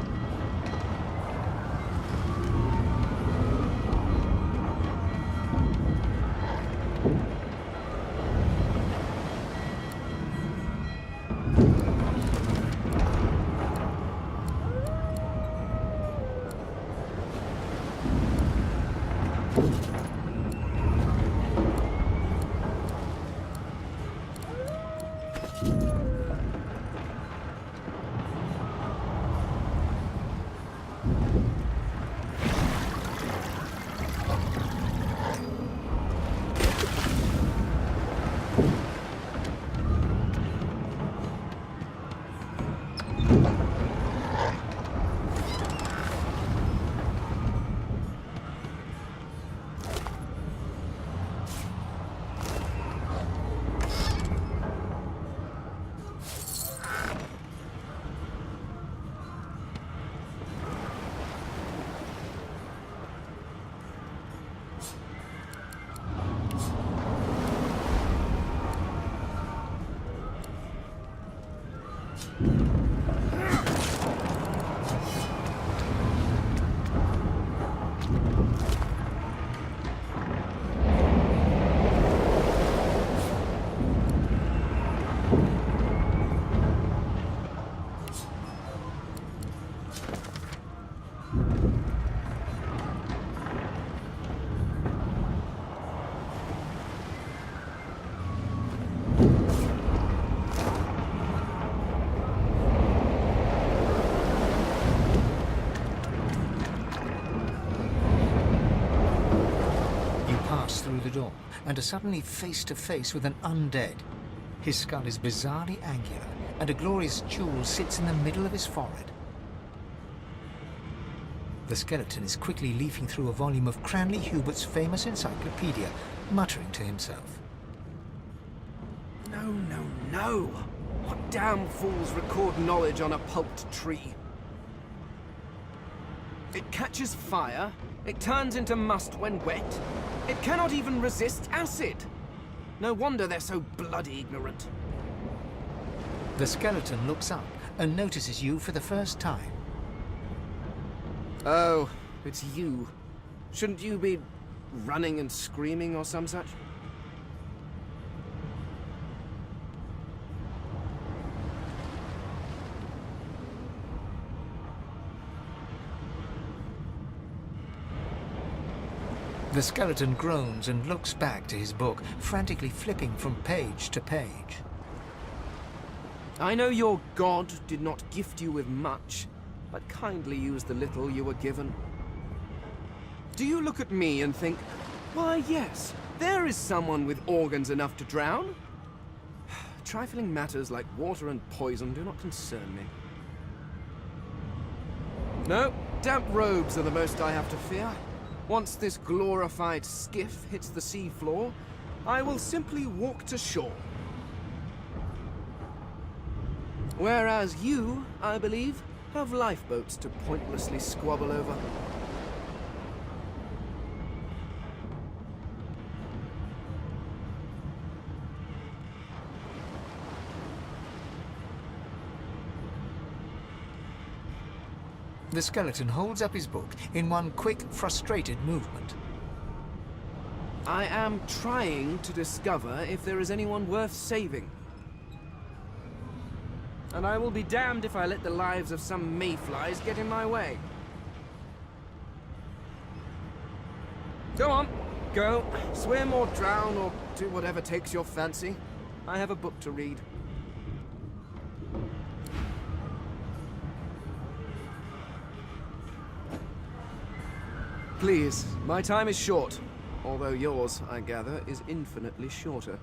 Through the door and are suddenly face to face with an undead. His skull is bizarrely angular, and a glorious jewel sits in the middle of his forehead. The skeleton is quickly leafing through a volume of Cranley Hubert's famous encyclopedia, muttering to himself. No, no, no! What damn fools record knowledge on a pulped tree? It catches fire, it turns into must when wet, it cannot even resist acid! No wonder they're so bloody ignorant. The skeleton looks up and notices you for the first time. Oh, it's you. Shouldn't you be running and screaming or some such? The skeleton groans and looks back to his book, frantically flipping from page to page. I know your god did not gift you with much, but kindly used the little you were given. Do you look at me and think, why yes, there is someone with organs enough to drown? Trifling matters like water and poison do not concern me. No, damp robes are the most I have to fear. Once this glorified skiff hits the sea floor, I will simply walk to shore. Whereas you, I believe, have lifeboats to pointlessly squabble over. The skeleton holds up his book in one quick, frustrated movement. I am trying to discover if there is anyone worth saving. And I will be damned if I let the lives of some mayflies get in my way. Go on, go. Swim or drown or do whatever takes your fancy. I have a book to read. Please, my time is short, although yours, I gather, is infinitely shorter.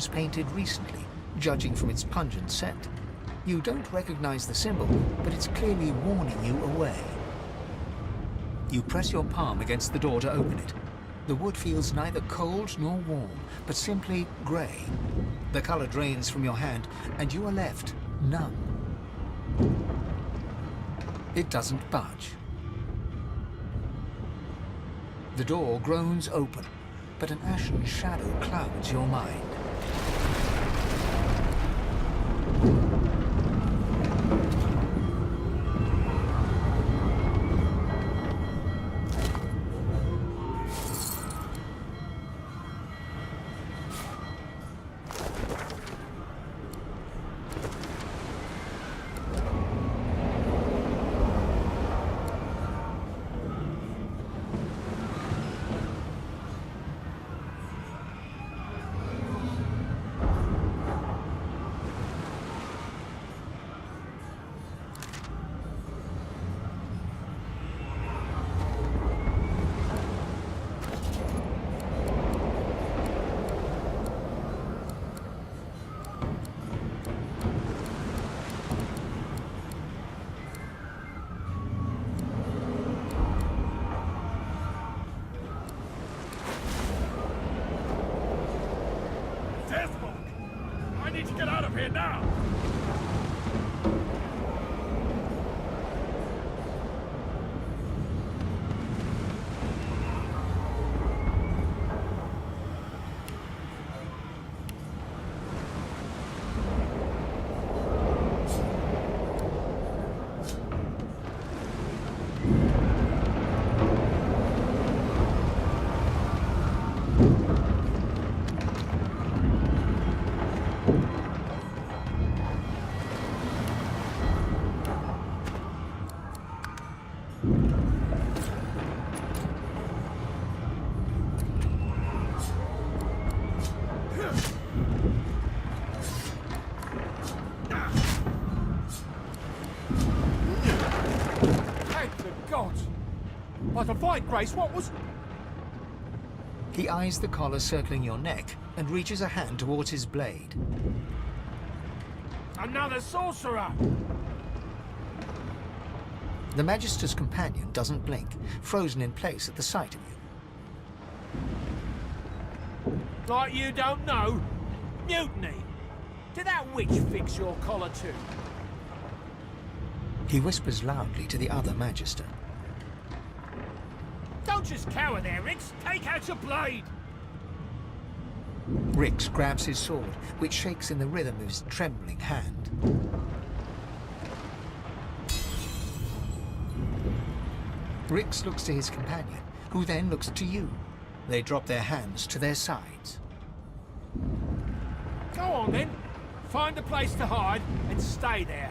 was painted recently, judging from its pungent scent. You don't recognize the symbol, but it's clearly warning you away. You press your palm against the door to open it. The wood feels neither cold nor warm, but simply grey. The color drains from your hand, and you are left numb. It doesn't budge. The door groans open, but an ashen shadow clouds your mind. Grace, what was... He eyes the collar circling your neck and reaches a hand towards his blade. Another sorcerer! The Magister's companion doesn't blink, frozen in place at the sight of you. Like you don't know? Mutiny! Did that witch fix your collar too? He whispers loudly to the other Magister. Don't just cower there, Rix. Take out your blade. Rix grabs his sword, which shakes in the rhythm of his trembling hand. Rix looks to his companion, who then looks to you. They drop their hands to their sides. Go on then. Find a place to hide and stay there.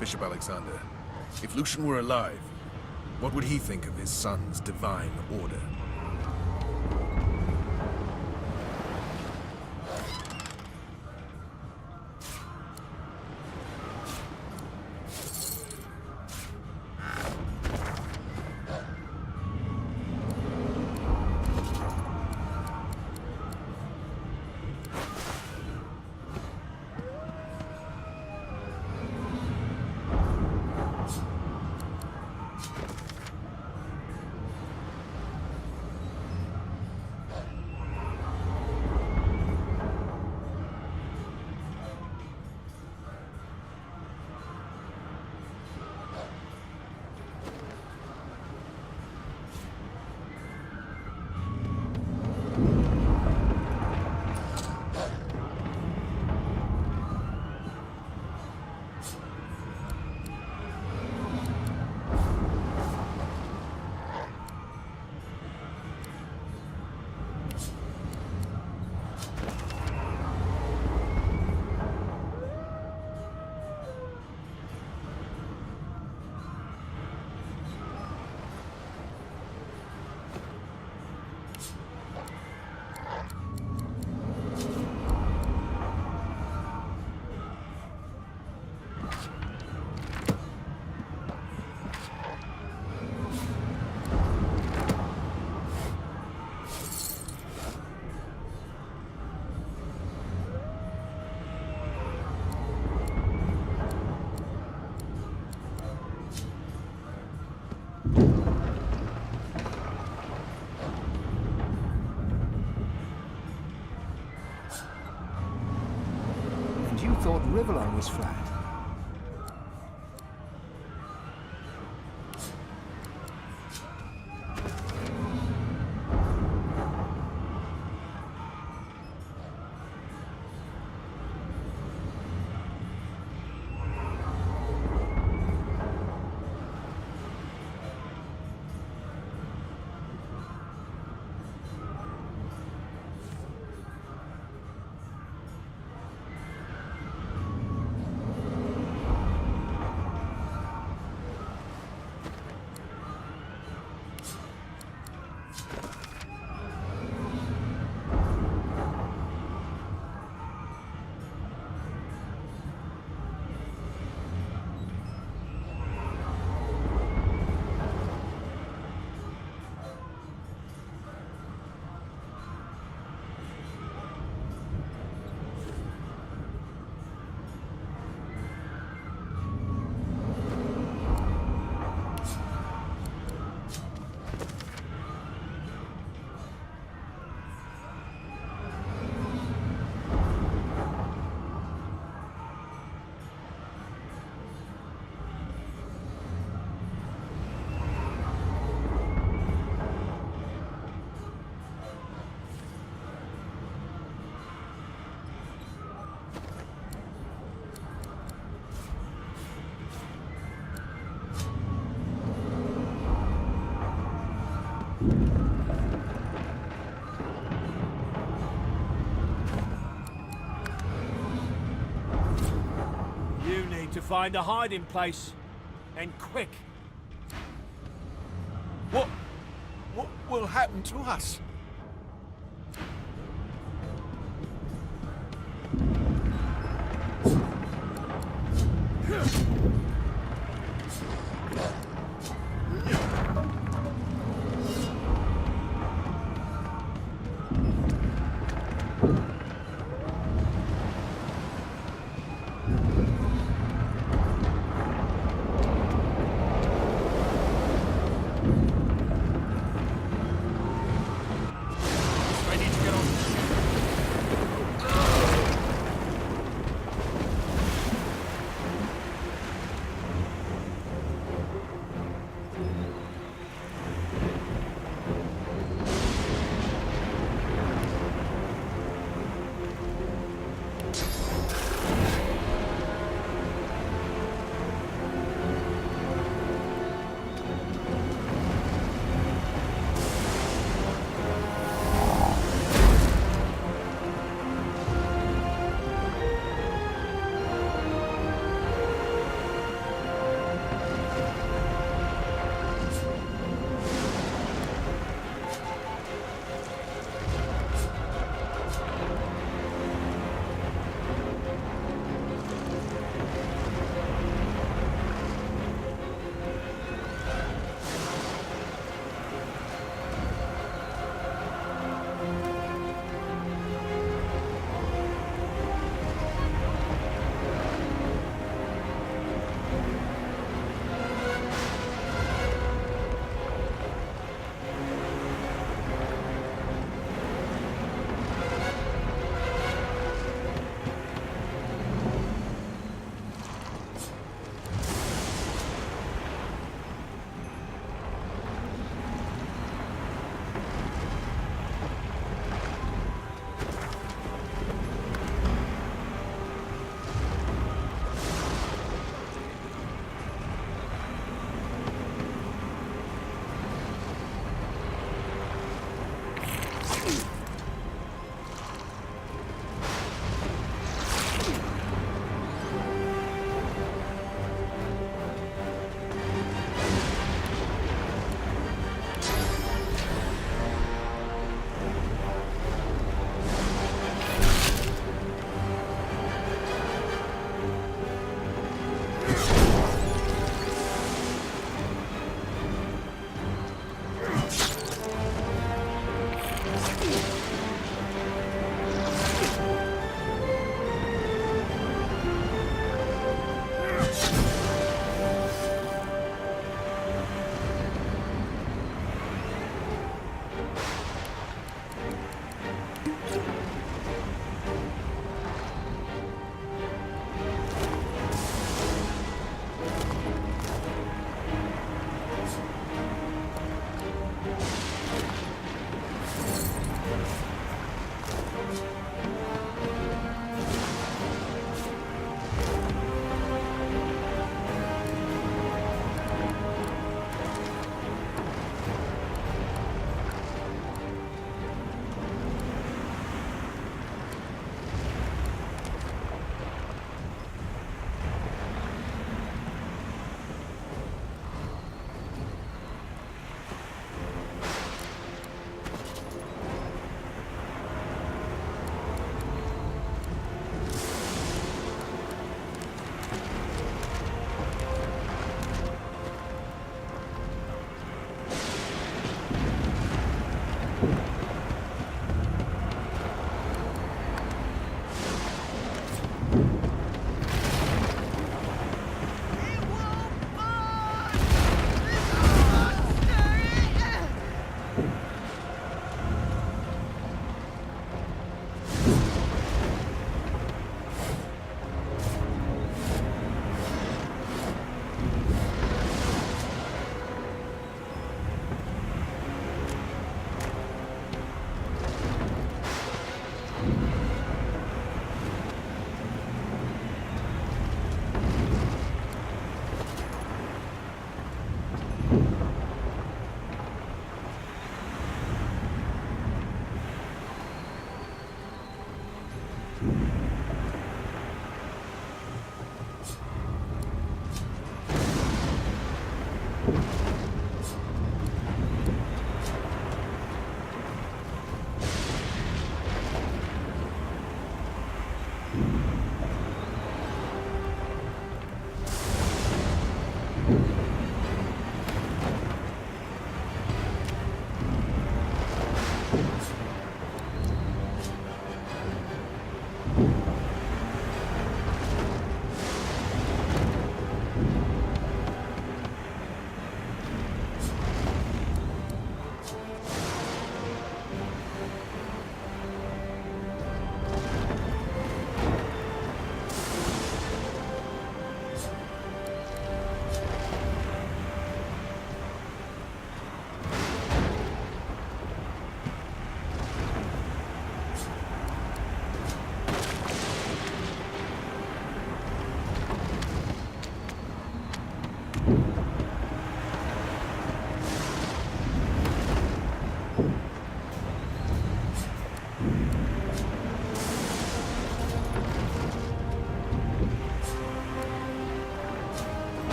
Bishop Alexander, if Lucian were alive, what would he think of his son's divine order? Rivellon was flat. You need to find a hiding place. And quick. What will happen to us?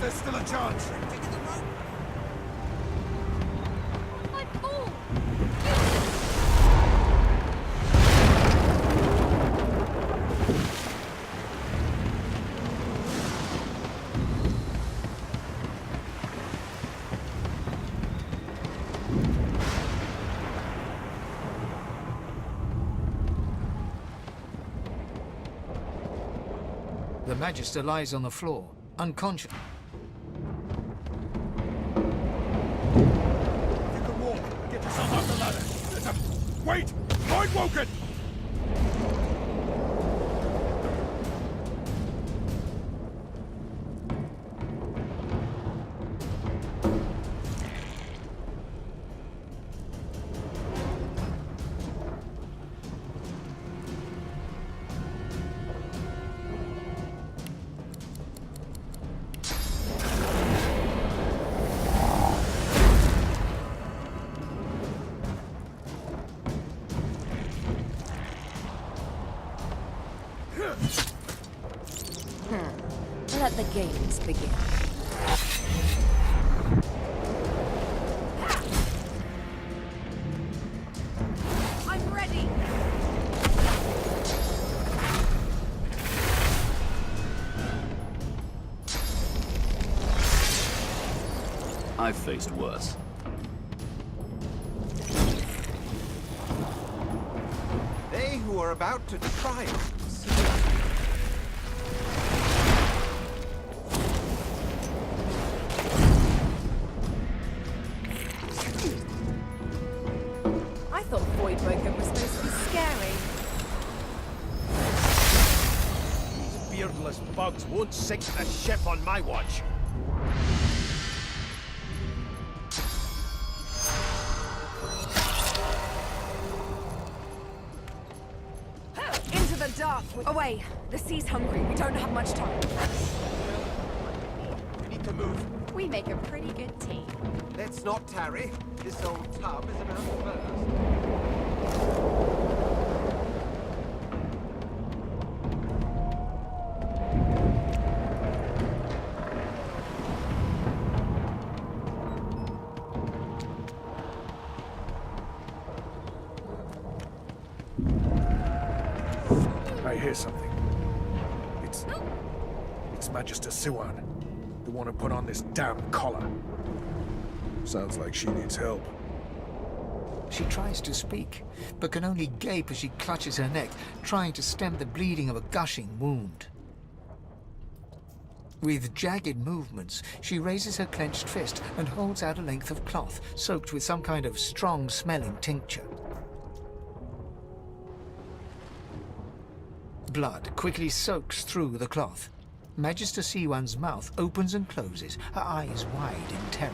There's still a chance. My ball! The Magister lies on the floor, unconscious. Wait! I'm woken! Let the games begin. I'm ready. I've faced worse. They who are about to triumph. Waypoints was supposed to be scary. These beardless bugs won't sink the ship on my watch. Away! The sea's hungry. We don't have much time. We need to move. We make a pretty good team. Let's not tarry. This old tub is about to burst. I hear something. It's Magister Siwan, the one who put on this damn collar. Sounds like she needs help. She tries to speak, but can only gape as she clutches her neck, trying to stem the bleeding of a gushing wound. With jagged movements, she raises her clenched fist and holds out a length of cloth, soaked with some kind of strong-smelling tincture. Blood quickly soaks through the cloth. Magister Siwan's mouth opens and closes, her eyes wide in terror.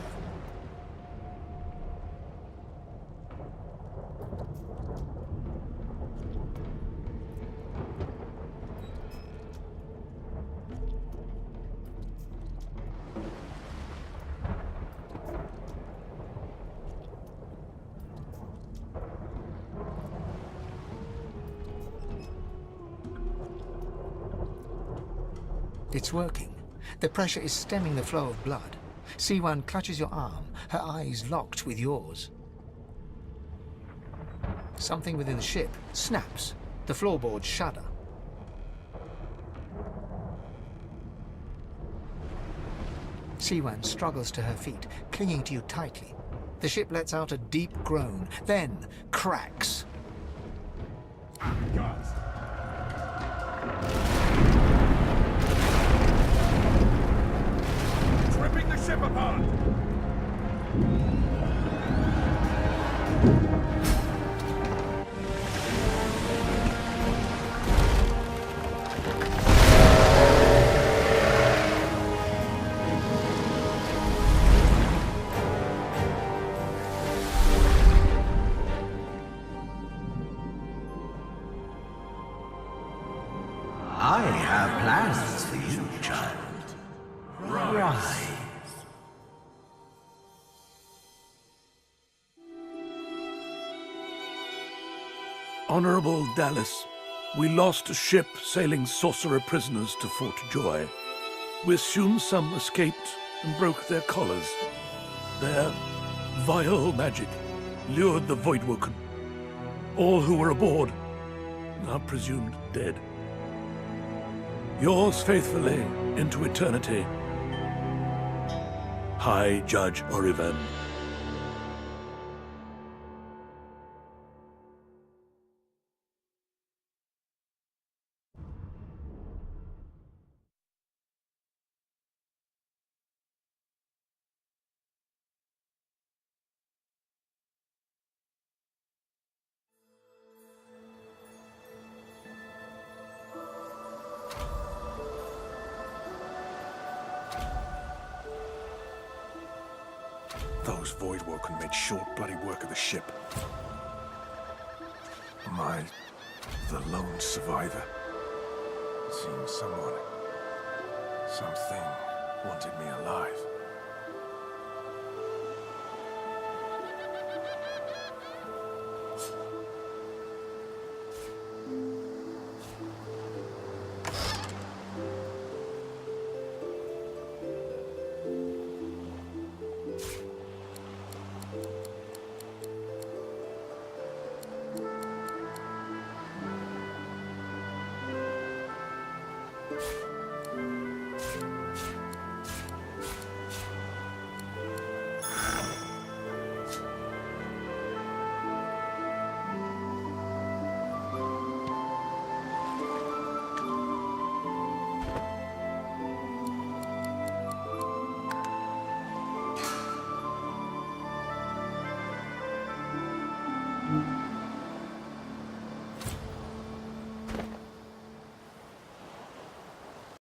It's working. The pressure is stemming the flow of blood. Siwan clutches your arm, her eyes locked with yours. Something within the ship snaps. The floorboards shudder. Siwan struggles to her feet, clinging to you tightly. The ship lets out a deep groan, then cracks. Ripping the ship apart! I have plans for you, child. Rise. Honorable Dallas, we lost a ship sailing sorcerer prisoners to Fort Joy. We assume some escaped and broke their collars. Their vile magic lured the Voidwoken. All who were aboard are presumed dead. Yours faithfully into eternity, High Judge Oriven. Those Voidwoken made short bloody work of the ship. Am I the lone survivor? It seems something wanted me alive.